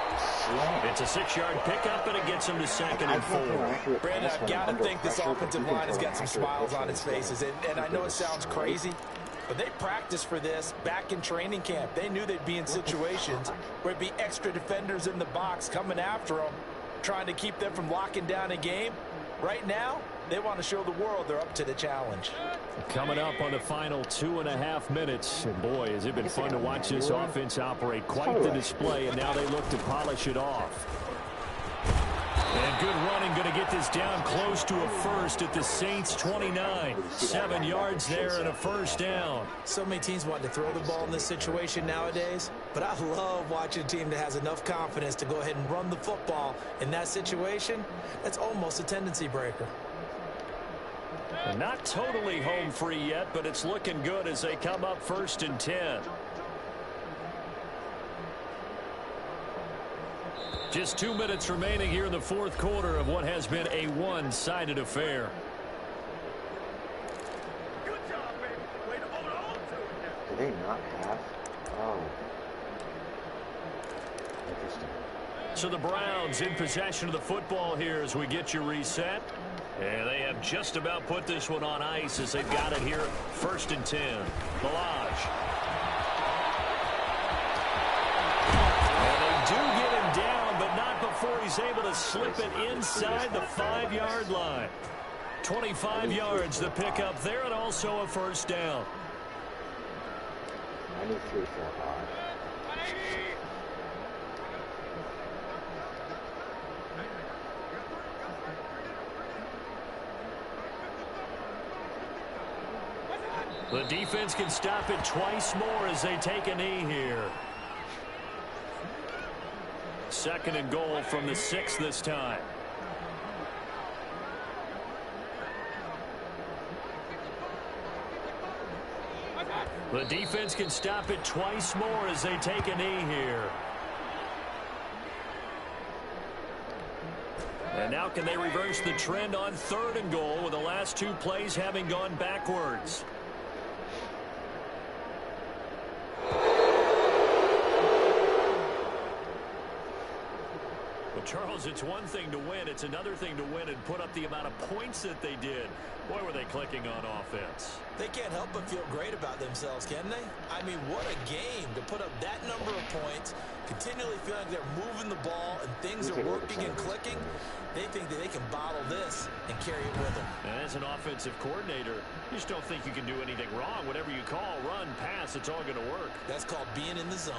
It's a 6-yard pickup, and it gets him to 2nd and 4. Brandon, I've got to think this offensive line has got some smiles on its faces. And I know it sounds crazy, But they practiced for this back in training camp. They knew they'd be in situations where it'd be extra defenders in the box coming after them, trying to keep them from locking down a game. Right now, they want to show the world they're up to the challenge. Coming up on the final 2.5 minutes. And boy, has it been fun to watch this offense operate. Quite the display, and now they look to polish it off. And good running, going to get this down close to a first at the Saints 29. 7 yards there and a first down. So many teams want to throw the ball in this situation nowadays, but I love watching a team that has enough confidence to go ahead and run the football. In that situation, that's almost a tendency breaker. Not totally home free yet, but it's looking good as they come up 1st and 10. Just 2 minutes remaining here in the 4th quarter of what has been a one-sided affair. Do they not have? Oh. Interesting. So the Browns in possession of the football here as we get you reset. And they have just about put this one on ice as they've got it here 1st and 10. Balaj. And they do get him down, but not before he's able to slip it inside the 5-yard line. 25 yards the pickup there, and also a first down. 93 for The defense can stop it twice more as they take a knee here. 2nd and goal from the 6 this time. The defense can stop it twice more as they take a knee here. And now can they reverse the trend on 3rd and goal with the last 2 plays having gone backwards? Charles, it's one thing to win. It's another thing to win and put up the amount of points that they did. Boy, were they clicking on offense. They can't help but feel great about themselves, can they? I mean, what a game to put up that number of points, continually feeling like they're moving the ball and things are working and clicking. They think that they can bottle this and carry it with them. And as an offensive coordinator, you just don't think you can do anything wrong. Whatever you call, run, pass, it's all going to work. That's called being in the zone.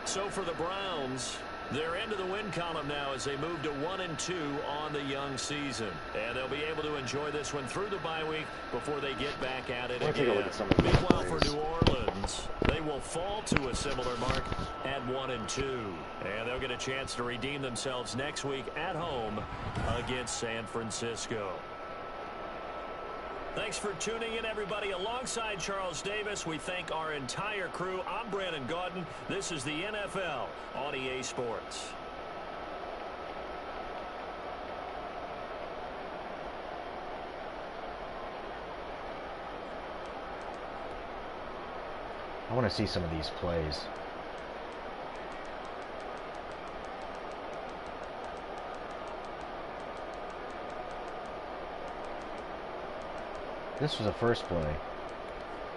So for the Browns, they're into the win column now as they move to 1-2 on the young season. And they'll be able to enjoy this one through the bye week before they get back at it again. Meanwhile, for New Orleans, they will fall to a similar mark at 1-2. And they'll get a chance to redeem themselves next week at home against San Francisco. Thanks for tuning in, everybody. Alongside Charles Davis, we thank our entire crew. I'm Brandon Gaudin. This is the NFL on EA Sports. I want to see some of these plays. This was the first play.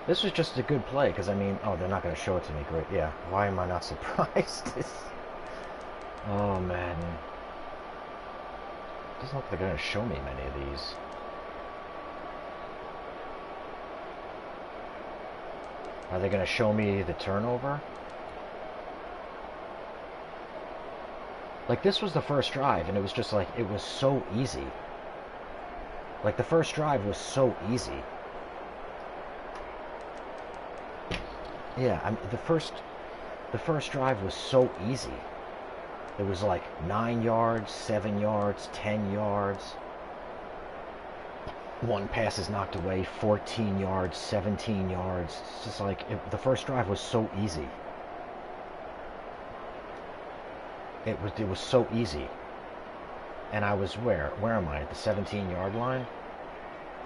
This was just a good play, because, I mean, oh, they're not going to show it to me. Great, yeah. Why am I not surprised? Oh, man. Doesn't look like they're going to show me many of these. Are they going to show me the turnover? Like, this was the first drive, and it was just like, it was so easy. Like, the first drive was so easy. Yeah, I mean, the first drive was so easy. It was like 9 yards, 7 yards, 10 yards. One pass is knocked away, 14 yards, 17 yards. It's just like, the first drive was so easy. It was so easy. And I was where am I? At the 17-yard line?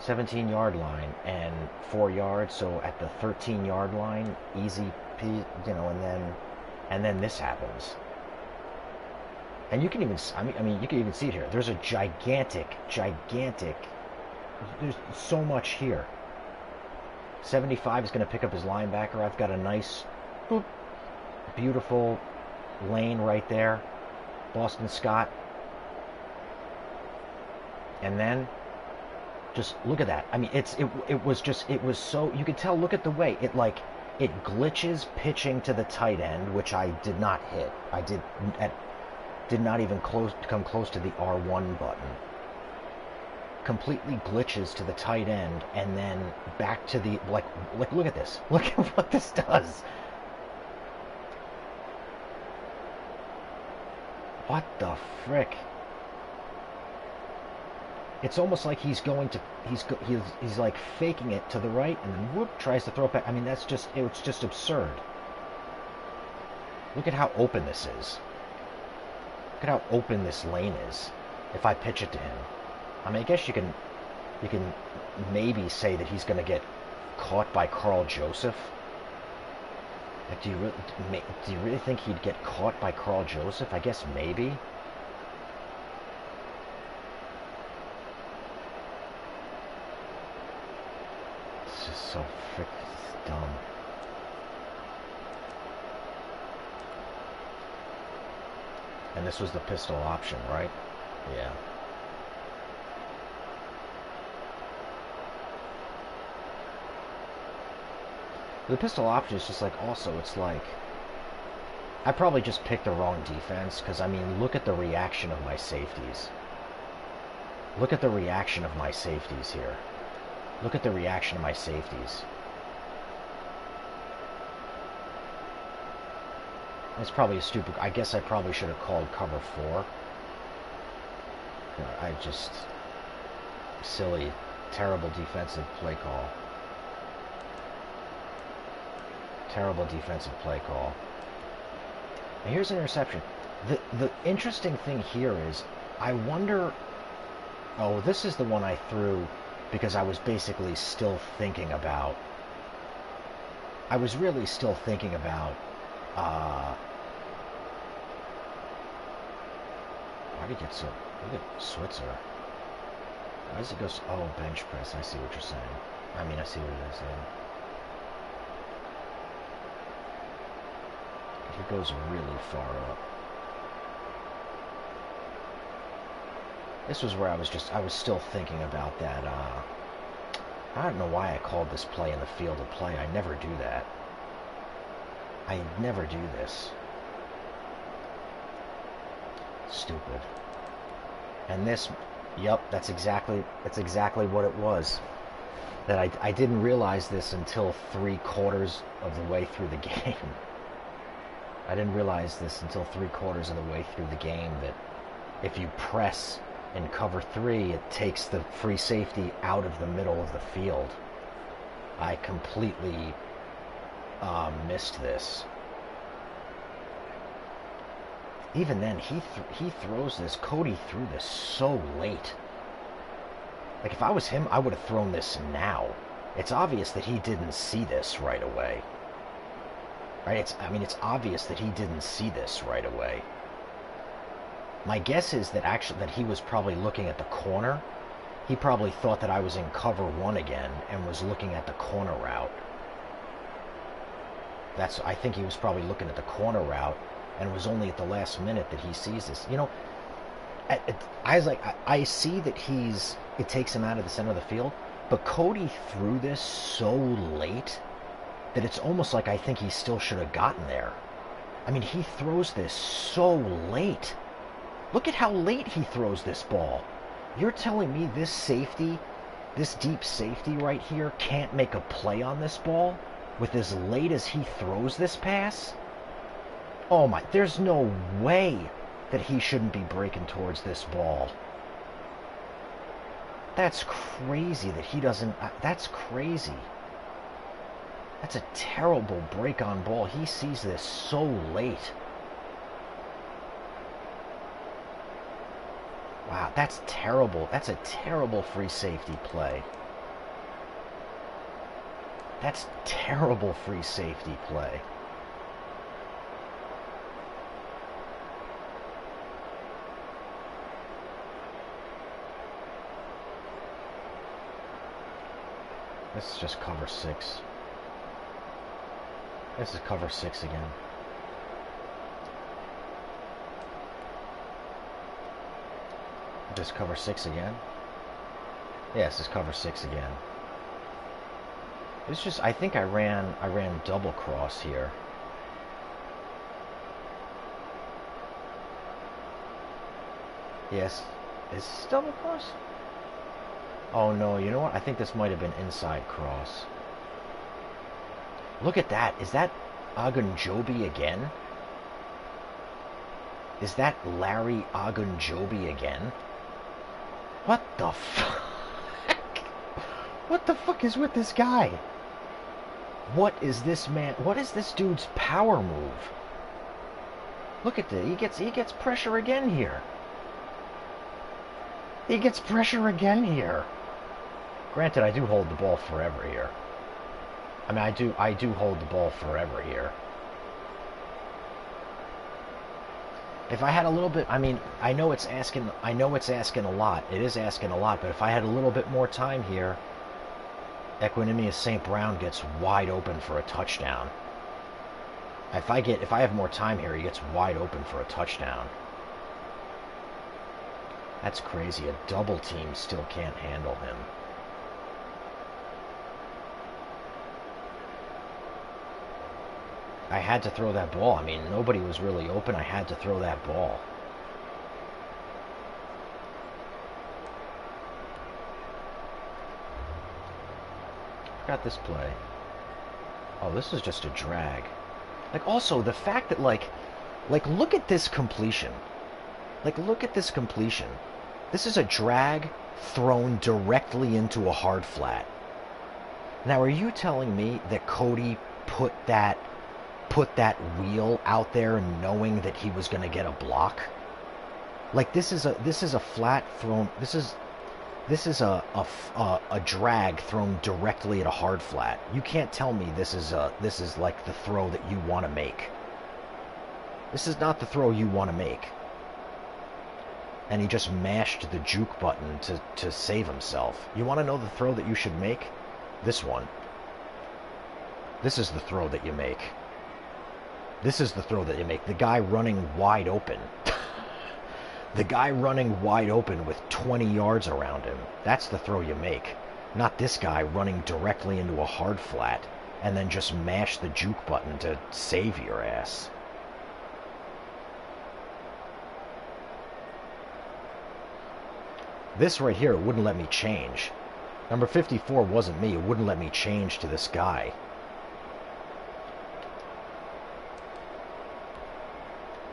17-yard line and 4 yards, so at the 13-yard line, easy, you know, and then this happens. And you can even, I mean, you can even see it here. There's a gigantic, there's so much here. 75 is going to pick up his linebacker. I've got a nice, boop, beautiful lane right there. Boston Scott. And then, just look at that. I mean, it was so, you could tell, look at the way, it glitches pitching to the tight end, which I did not hit. I did not even come close to the R1 button. Completely glitches to the tight end, and then back to the, like look at this. Look at what this does. What the frick? It's almost like he's like faking it to the right, and then whoop, tries to throw it back. I mean, it's just absurd. Look at how open this is. Look at how open this lane is. If I pitch it to him, I mean, I guess you can maybe say that he's going to get caught by Carl Joseph. Like, do you really think he'd get caught by Carl Joseph? I guess maybe. It's just so freaking dumb. And this was the pistol option, right? Yeah. The pistol option is just like, also, it's like, I probably just picked the wrong defense, because, I mean, look at the reaction of my safeties. Look at the reaction of my safeties here. Look at the reaction of my safeties. It's probably a stupid, I guess I probably should have called cover 4. I just, silly, terrible defensive play call. Terrible defensive play call. And here's an interception. The interesting thing here is, I wonder... Oh, this is the one I threw because I was basically still thinking about... I was really still thinking about... Why did he get so... Look at Switzer. Why does he go... Oh, bench press. I see what you're saying. I mean, I see what you're saying. It goes really far up. This was where I was still thinking about that, I don't know why I called this play in the field of play. I never do that. I never do this. Stupid. And this, yep, that's exactly what it was. That I didn't realize this until 3/4 of the way through the game. I didn't realize this until 3/4 of the way through the game, that if you press in cover 3, it takes the free safety out of the middle of the field. I completely missed this. Even then, he throws this. Cody threw this so late. Like, if I was him, I would have thrown this now. It's obvious that he didn't see this right away. Right? It's obvious that he didn't see this right away. My guess is that that he was probably looking at the corner. He probably thought that I was in cover 1 again and was looking at the corner route. I think he was probably looking at the corner route, and it was only at the last minute that he sees this. You know, I see that it takes him out of the center of the field, but Cody threw this so late that it's almost like I think he still should have gotten there. I mean, he throws this so late. Look at how late he throws this ball. You're telling me this safety, this deep safety right here, can't make a play on this ball with as late as he throws this pass? Oh my, there's no way that he shouldn't be breaking towards this ball. That's crazy that he doesn't, that's crazy. That's a terrible break on ball. He sees this so late. Wow, that's terrible. That's a terrible free safety play. That's terrible free safety play. This is just cover 6. This is cover 6 again. Just cover 6 again. Yes, this is cover 6 again. It's just, I think I ran double cross here. Yes, is this double cross? Oh no, you know what? I think this might have been inside cross. Look at that. Is that Agunjobi again? Is that Larry Agunjobi again? What the fuck? What the fuck is with this guy? What is this man? What is this dude's power move? Look at this. He gets pressure again here. He gets pressure again here. Granted, I do hold the ball forever here. I mean, I do hold the ball forever here. If I had a little bit, I mean, I know it's asking a lot. It is asking a lot, but if I had a little bit more time here, Equanimous St. Brown gets wide open for a touchdown. If I have more time here, he gets wide open for a touchdown. That's crazy. A double team still can't handle him. I had to throw that ball. I mean, nobody was really open. I had to throw that ball. Got this play. Oh, this is just a drag. Like, also, the fact that, like, look at this completion. Like, look at this completion. This is a drag thrown directly into a hard flat. Now, are you telling me that Cody put that wheel out there knowing that he was going to get a block? Like, this is a flat thrown. This is a drag thrown directly at a hard flat. You can't tell me this is like the throw that you want to make. This is not the throw you want to make. And he just mashed the juke button to save himself. You want to know the throw that you should make? This one. This is the throw that you make. This is the throw that you make. The guy running wide open. The guy running wide open with 20 yards around him. That's the throw you make. Not this guy running directly into a hard flat and then just mash the juke button to save your ass. This right here wouldn't let me change. Number 54 wasn't me. It wouldn't let me change to this guy.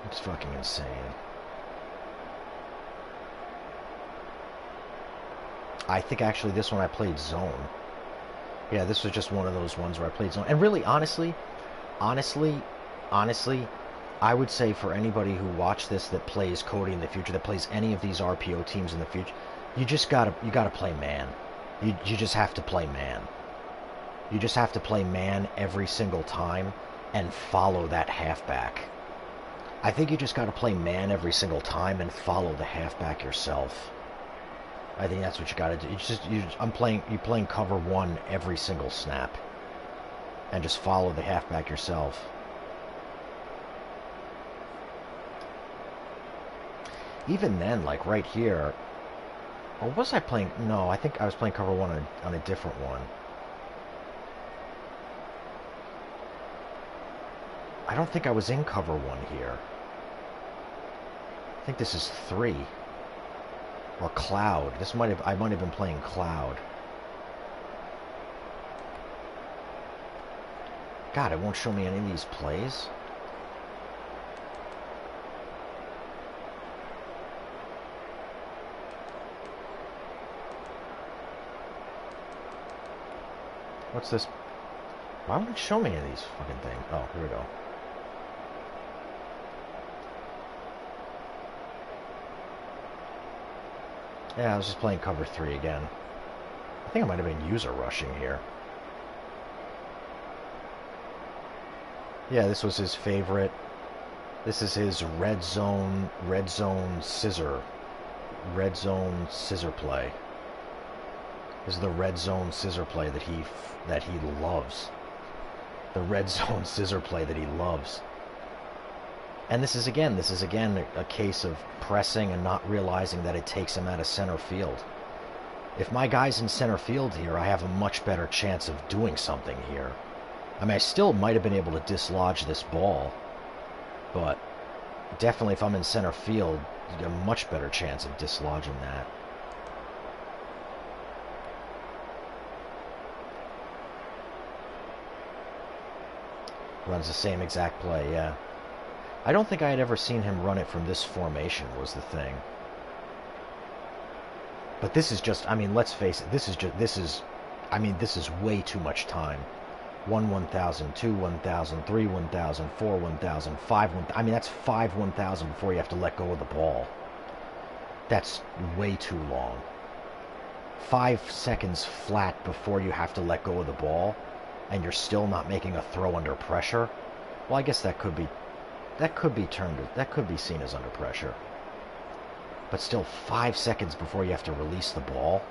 It's fucking insane. I think actually this one I played zone. Yeah, this was just one of those ones where I played zone. And really, honestly, I would say for anybody who watched this that plays Cody in the future, that plays any of these RPO teams in the future, you gotta play man. You just have to play man. You just have to play man every single time and follow that halfback. I think you just gotta play man every single time and follow the halfback yourself. I think that's what you gotta do. You're playing cover one every single snap, and just follow the halfback yourself. Even then, like right here, or was I playing? No, I think I was playing cover one on a different one. I don't think I was in cover one here. I think this is 3. Or cloud. I might have been playing cloud. God, it won't show me any of these plays. What's this? Why won't it show me any of these fucking things? Oh, here we go. Yeah, I was just playing cover 3 again. I think I might have been user rushing here. Yeah, this was his favorite. This is his red zone scissor play. is the red zone scissor play that he loves. The red zone scissor play that he loves. And this is again a case of pressing and not realizing that it takes him out of center field. If my guy's in center field here, I have a much better chance of doing something here. I mean, I still might have been able to dislodge this ball, but definitely if I'm in center field, you get a much better chance of dislodging that. Runs the same exact play, yeah. I don't think I had ever seen him run it from this formation, was the thing. But this is just, I mean, let's face it, this is way too much time. 1 1,000, 2 1,000, 3 1,000, 4 1,000, 5 1,000. I mean, that's 5 1,000 before you have to let go of the ball. That's way too long. 5 seconds flat before you have to let go of the ball, and you're still not making a throw under pressure. Well, I guess that could be seen as under pressure. But still, 5 seconds before you have to release the ball,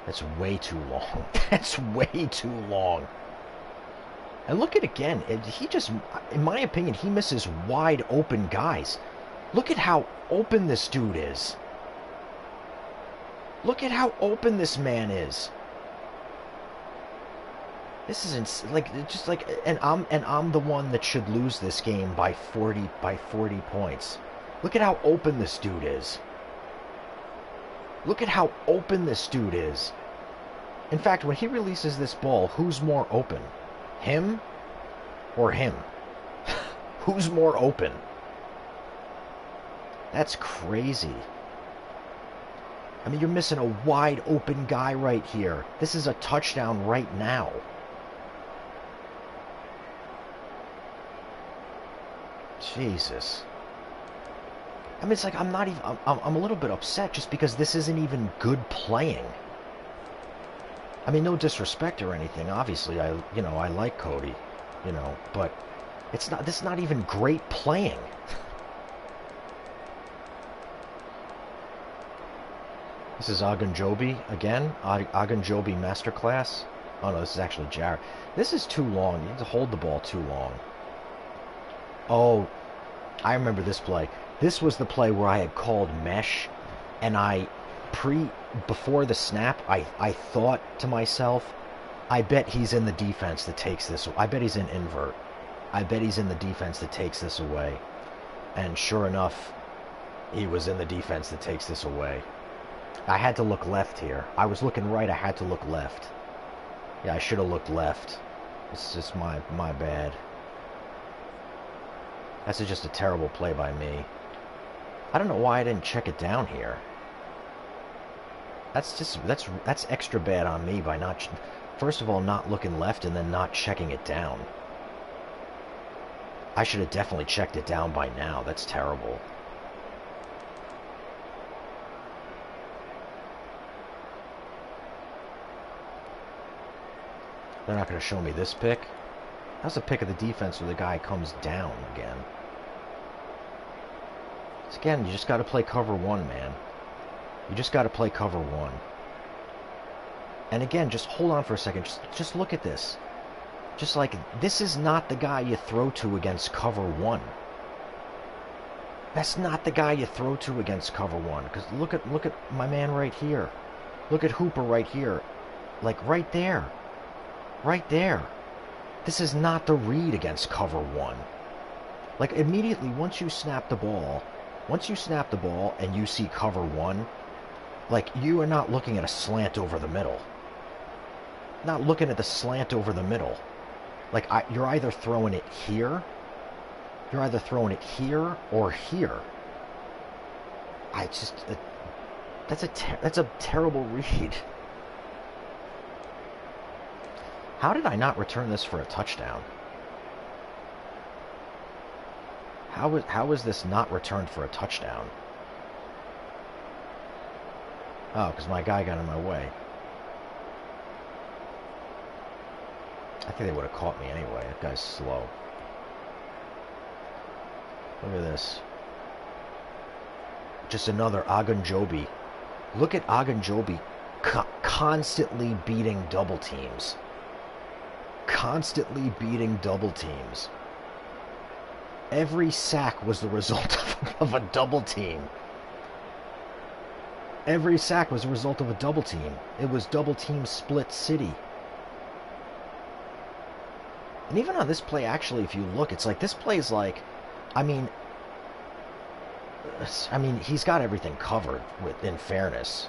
that's way too long. That's way too long. And look at again, he just, in my opinion, he misses wide open guys. Look at how open this dude is. Look at how open this man is. This is and I'm the one that should lose this game by 40 points. Look at how open this dude is. Look at how open this dude is. In fact, when he releases this ball, who's more open? Him or him? Who's more open? That's crazy. I mean, you're missing a wide open guy right here. This is a touchdown right now. Jesus. I mean, it's like I'm a little bit upset just because this isn't even good playing. I mean, no disrespect or anything. Obviously, I like Cody, but this is not even great playing. This is Agunjobi again. Agunjobi Masterclass. Oh no, this is actually Jarrett. This is too long. You have to hold the ball too long. Oh, I remember this play. This was the play where I had called mesh, and before the snap, I thought to myself, I bet he's in the defense that takes this. I bet he's in invert. I bet he's in the defense that takes this away. And sure enough, he was in the defense that takes this away. I had to look left here. I was looking right, I had to look left. Yeah, I should have looked left. It's just my bad. That's just a terrible play by me. I don't know why I didn't check it down here. That's extra bad on me by not, first of all, not looking left and then not checking it down. I should have definitely checked it down by now. That's terrible. They're not going to show me this pick. That's a pick of the defense where the guy comes down again. So again, you just got to play cover one, man. You just got to play cover one. And again, just hold on for a second. Just look at this. Just like, this is not the guy you throw to against cover one. That's not the guy you throw to against cover one. Because look at my man right here. Look at Hooper right here. Like, right there. Right there. This is not the read against cover one. Like, immediately, once you snap the ball and you see cover one, like, you are not looking at a slant over the middle. Not looking at the slant over the middle. Like, you're either throwing it here, or here. That's a terrible read. How did I not return this for a touchdown? How is this not returned for a touchdown? Oh, because my guy got in my way. I think they would have caught me anyway. That guy's slow. Look at this. Just another Agunjobi. Look at Agunjobi constantly beating double teams. Constantly beating double teams. Every sack was the result of a double team. Every sack was a result of a double team. It was double team split city. And even on this play, actually, if you look, it's like this play is like, I mean, he's got everything covered. In fairness,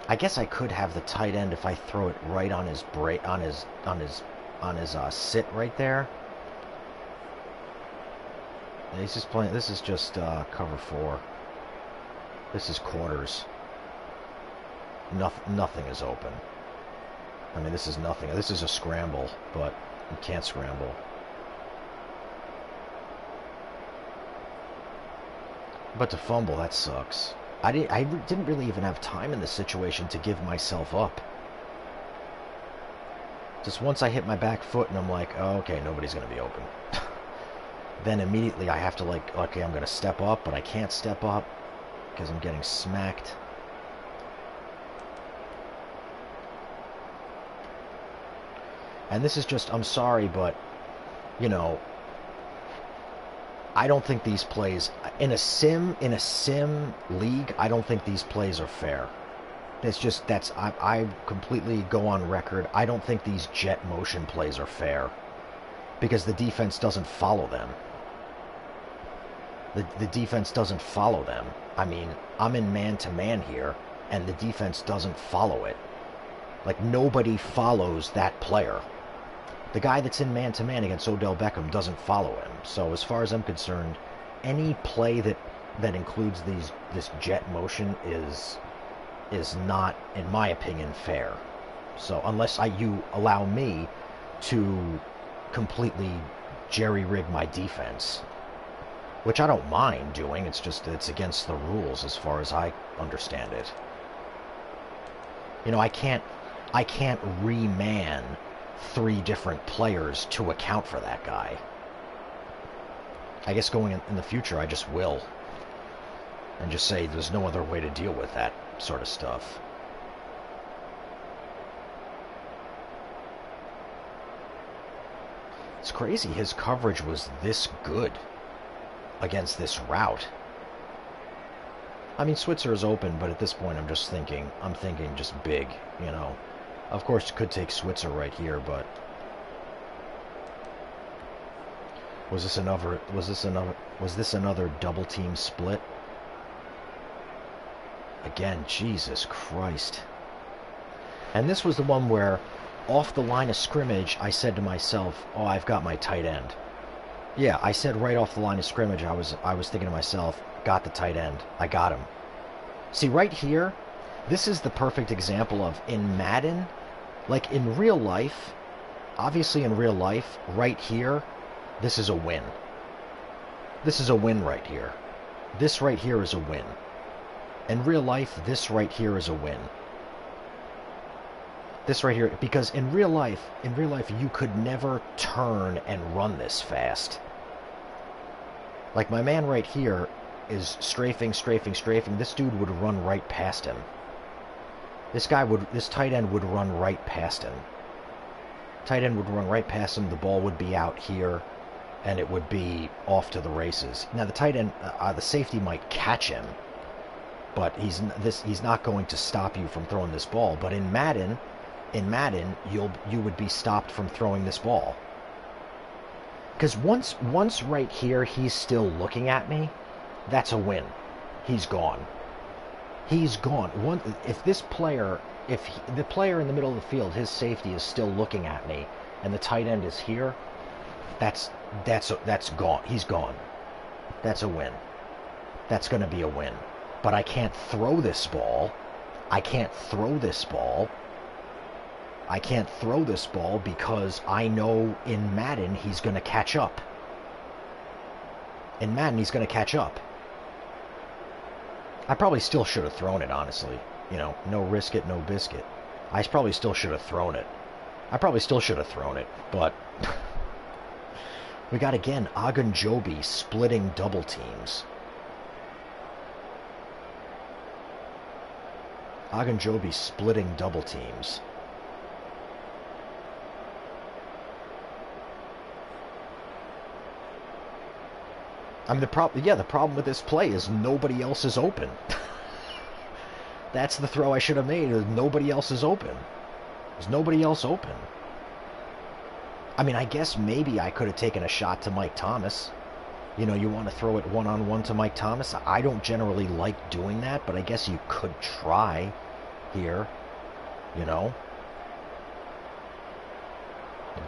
I guess I could have the tight end if I throw it right on his sit right there. And he's just playing. This is just cover 4. This is quarters. Nothing is open. I mean, this is nothing. This is a scramble, but you can't scramble. But to fumble, that sucks. I didn't really even have time in this situation to give myself up. Just once I hit my back foot and I'm like, oh, okay, nobody's going to be open. Then immediately I have to like, okay, I'm going to step up, but I can't step up because I'm getting smacked. And this is just, I'm sorry, but, you know, I don't think these plays, in a sim league, I don't think these plays are fair. It's just, I completely go on record. I don't think these jet motion plays are fair because the defense doesn't follow them. The defense doesn't follow them. I mean, I'm in man-to-man here, and the defense doesn't follow it. Like, nobody follows that player. The guy that's in man-to-man against Odell Beckham doesn't follow him. So as far as I'm concerned, any play that includes this jet motion is not, in my opinion, fair. So unless you allow me to completely jerry-rig my defense, which I don't mind doing, it's just it's against the rules as far as I understand it. You know, I can't reman 3 different players to account for that guy. I guess going in the future, I just will. And just say there's no other way to deal with that sort of stuff. It's crazy his coverage was this good against this route. I mean, Switzer is open, but at this point I'm thinking just big, you know. Of course, could take Switzer right here, but was this another double team split? Again, Jesus Christ. And this was the one where, off the line of scrimmage, I said to myself, oh, I've got my tight end. Yeah, I said right off the line of scrimmage, I was thinking to myself, got the tight end. I got him. See, right here, this is the perfect example of, in Madden, like in real life, obviously in real life, right here, this is a win. This is a win right here. This right here is a win. In real life, this right here is a win. This right here, because in real life, you could never turn and run this fast. Like my man right here is strafing. This dude would run right past him. This tight end would run right past him. Tight end would run right past him. The ball would be out here, and it would be off to the races. Now the tight end, the safety might catch him, but he's not going to stop you from throwing this ball. But in Madden, you would be stopped from throwing this ball. Because once right here he's still looking at me, that's a win. He's gone. He's gone. If the player in the middle of the field, his safety is still looking at me, and the tight end is here, that's gone. He's gone. That's a win. That's going to be a win. But I can't throw this ball. I can't throw this ball because I know in Madden he's going to catch up. In Madden he's going to catch up. I probably still should have thrown it, honestly. You know, no risk it, no biscuit. I probably still should have thrown it. But we got, again, Agunjobi splitting double teams. Agunjobi splitting double teams. I mean, the problem with this play is nobody else is open. That's the throw I should have made. Nobody else is open. There's nobody else open. I mean, I guess maybe I could have taken a shot to Mike Thomas. You know, you want to throw it one-on-one to Mike Thomas. I don't generally like doing that, but I guess you could try here, you know.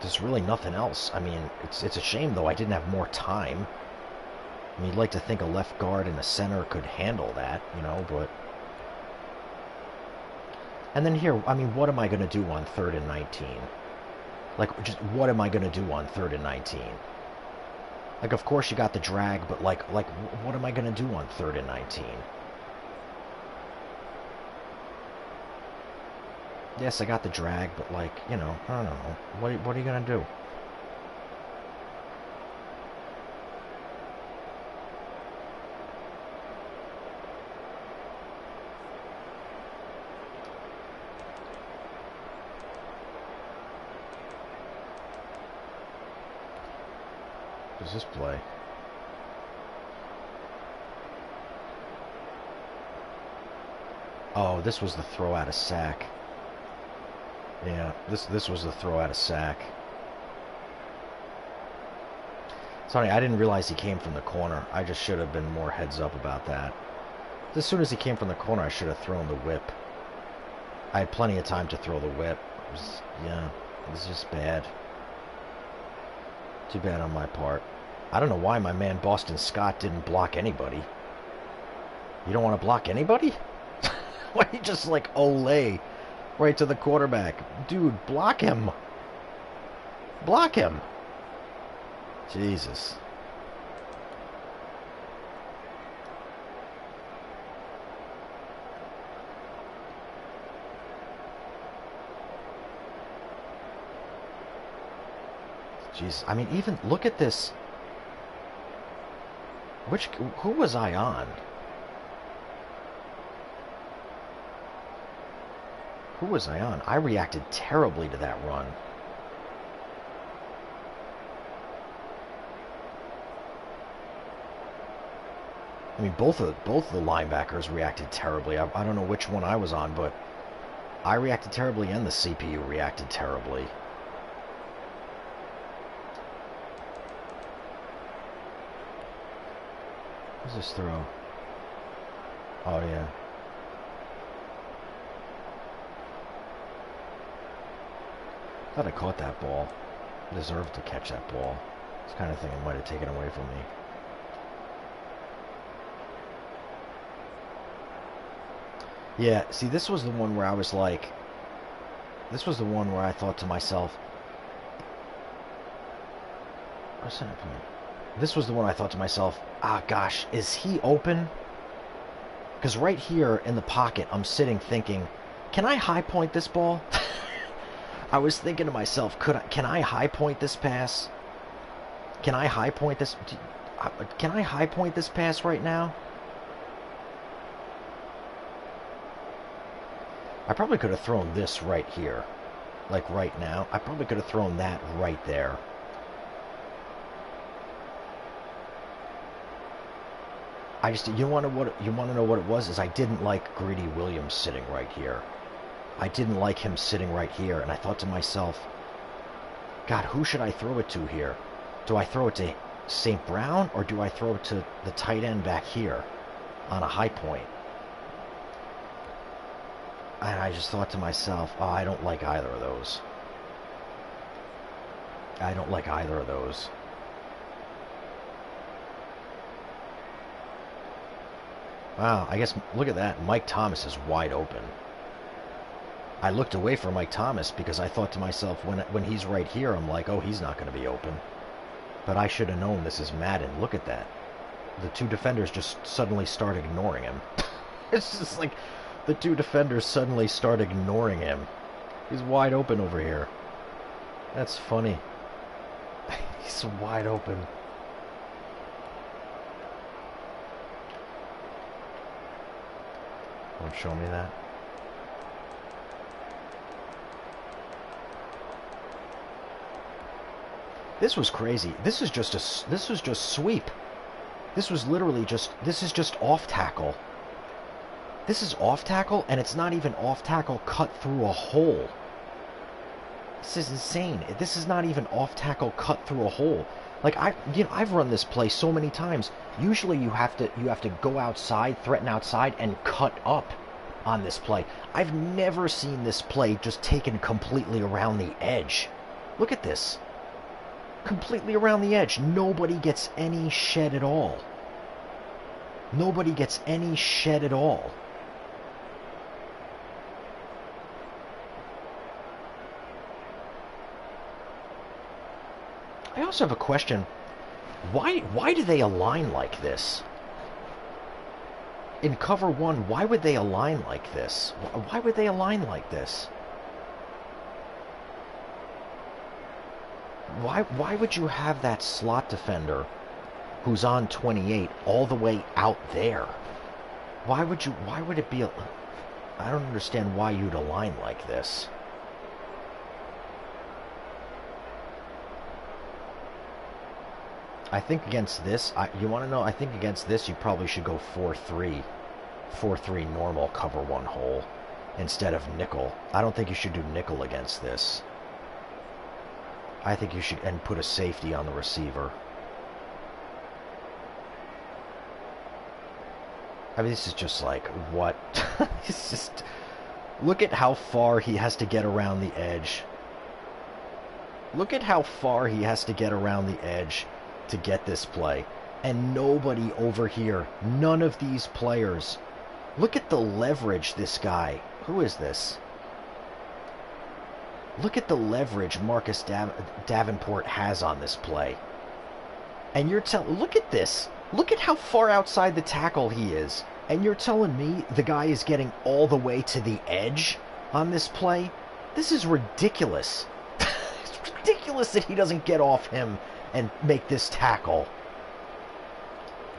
There's really nothing else. I mean, it's a shame, though, I didn't have more time. I mean, you'd like to think a left guard and a center could handle that, you know, but... And then here, I mean, what am I going to do on 3rd and 19? Like, just what am I going to do on 3rd and 19? Like, of course you got the drag, but like, what am I going to do on 3rd and 19? Yes, I got the drag, but like, you know, I don't know. What are you going to do? Does this play? Oh, this was the throw out of sack. Yeah, this was the throw out of sack. Sorry, I didn't realize he came from the corner. I just should have been more heads up about that. As soon as he came from the corner, I should have thrown the whip. I had plenty of time to throw the whip. It was just bad. Too bad on my part. I don't know why my man Boston Scott didn't block anybody. You don't want to block anybody? Why you just like Olay right to the quarterback? Dude, block him. Block him. Jesus. Jeez, I mean, even look at this. Who was I on? Who was I on? I reacted terribly to that run. I mean, both of the linebackers reacted terribly. I don't know which one I was on, but I reacted terribly and the CPU reacted terribly. What's this throw? Oh, yeah. Thought I caught that ball. Deserved to catch that ball. This kind of thing it might have taken away from me. Yeah, see, this was the one where I was like... This was the one where I thought to myself... What's happening? This was the one I thought to myself, ah, gosh, is he open? Because right here in the pocket, I'm sitting thinking, can I high point this ball? I was thinking to myself, can I high point this pass? Can I high point this? Can I high point this pass right now? I probably could have thrown this right here, like right now. I probably could have thrown that right there. You want to know what it was? Is I didn't like Greedy Williams sitting right here. I didn't like him sitting right here, and I thought to myself, God, who should I throw it to here? Do I throw it to St. Brown, or do I throw it to the tight end back here on a high point? And I just thought to myself, oh, I don't like either of those. I don't like either of those. Wow, I guess, look at that. Mike Thomas is wide open. I looked away from Mike Thomas because I thought to myself, when he's right here, I'm like, oh, he's not going to be open. But I should have known this is Madden. Look at that. The two defenders just suddenly start ignoring him. It's just like the two defenders suddenly start ignoring him. He's wide open over here. That's funny. He's wide open. Don't show me that. This was crazy. This was just sweep. This was literally this is just off tackle. This is off tackle, and it's not even off tackle cut through a hole. This is insane. This is not even off tackle cut through a hole. Like I've run this play so many times. Usually you have to go outside, threaten outside, and cut up on this play. I've never seen this play just taken completely around the edge. Look at this. Completely around the edge. Nobody gets any shed at all. Nobody gets any shed at all. I also have a question. Why do they align like this? In cover one, why would they align like this? Why would they align like this? Why would you have that slot defender who's on 28 all the way out there? Why would it be I don't understand why you'd align like this. I think against this, you want to know, I think against this you probably should go 4-3. 4-3 normal cover one hole instead of nickel. I don't think you should do nickel against this. I think you should, and put a safety on the receiver. I mean, this is just like, what? It's just, look at how far he has to get around the edge. Look at how far he has to get around the edge to get this play. And nobody over here, none of these players. Look at the leverage this guy. Who is this? Look at the leverage Marcus Davenport has on this play. And you're telling, look at this. Look at how far outside the tackle he is. And you're telling me the guy is getting all the way to the edge on this play? This is ridiculous. It's ridiculous that he doesn't get off him and make this tackle.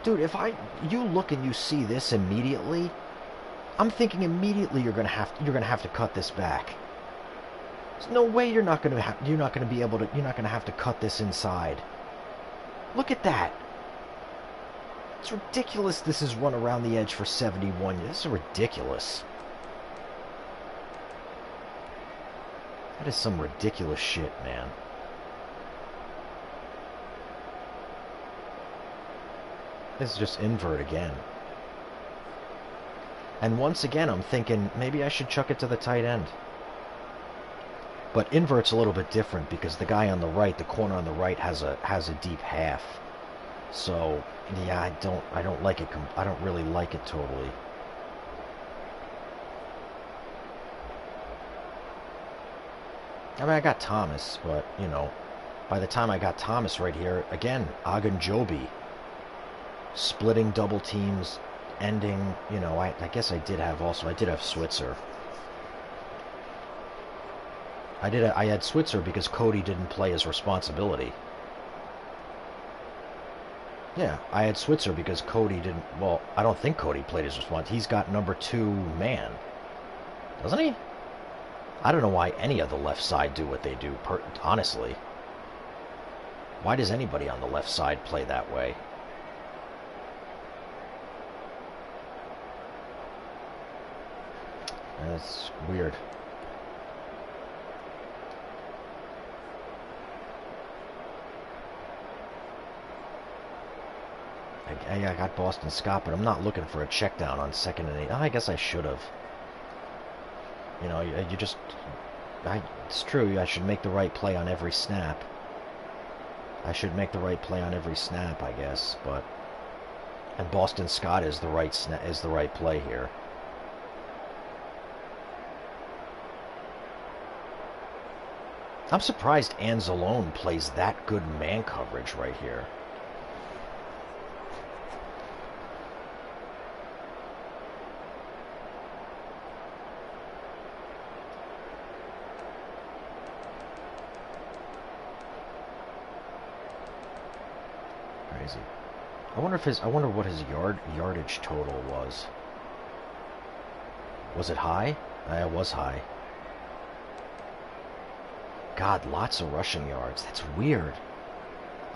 Dude, if you look and you see this immediately, I'm thinking immediately you're gonna have to cut this back. There's no way you're not gonna have to cut this inside. Look at that. It's ridiculous this is run around the edge for 71. This is ridiculous. That is some ridiculous shit, man. This is just invert again. And once again, I'm thinking maybe I should chuck it to the tight end. But invert's a little bit different because the guy on the right, the corner on the right, has a deep half. So yeah, I don't like it. I don't really like it totally. I mean, I got Thomas, but you know, by the time I got Thomas right here, again, Agunjobi, splitting double teams, ending. You know, I guess I did have Switzer. I had Switzer because Cody didn't play his responsibility. Yeah, I had Switzer because Cody didn't. Well, I don't think Cody played his responsibility. He's got number 2 man, doesn't he? I don't know why any of the left side do what they do. Honestly, why does anybody on the left side play that way? That's weird. I got Boston Scott, but I'm not looking for a check down on 2nd and 8. Oh, I guess I should have. You know, it's true, I should make the right play on every snap. I should make the right play on every snap, I guess, but... And Boston Scott is the right play here. I'm surprised Anzalone plays that good man coverage right here. Crazy. I wonder what his yardage total was. Was it high? It was high. God, lots of rushing yards. That's weird.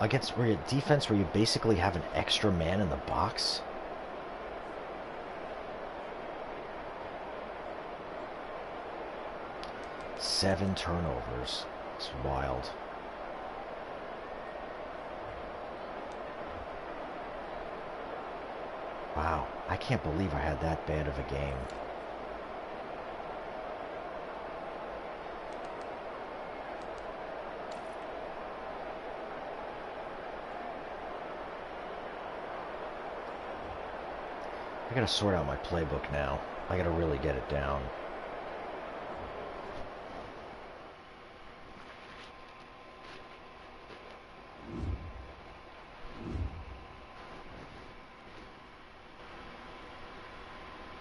against where your defense where you basically have an extra man in the box. Seven turnovers. It's wild. Wow, I can't believe I had that bad of a game. I gotta sort out my playbook now. I gotta really get it down.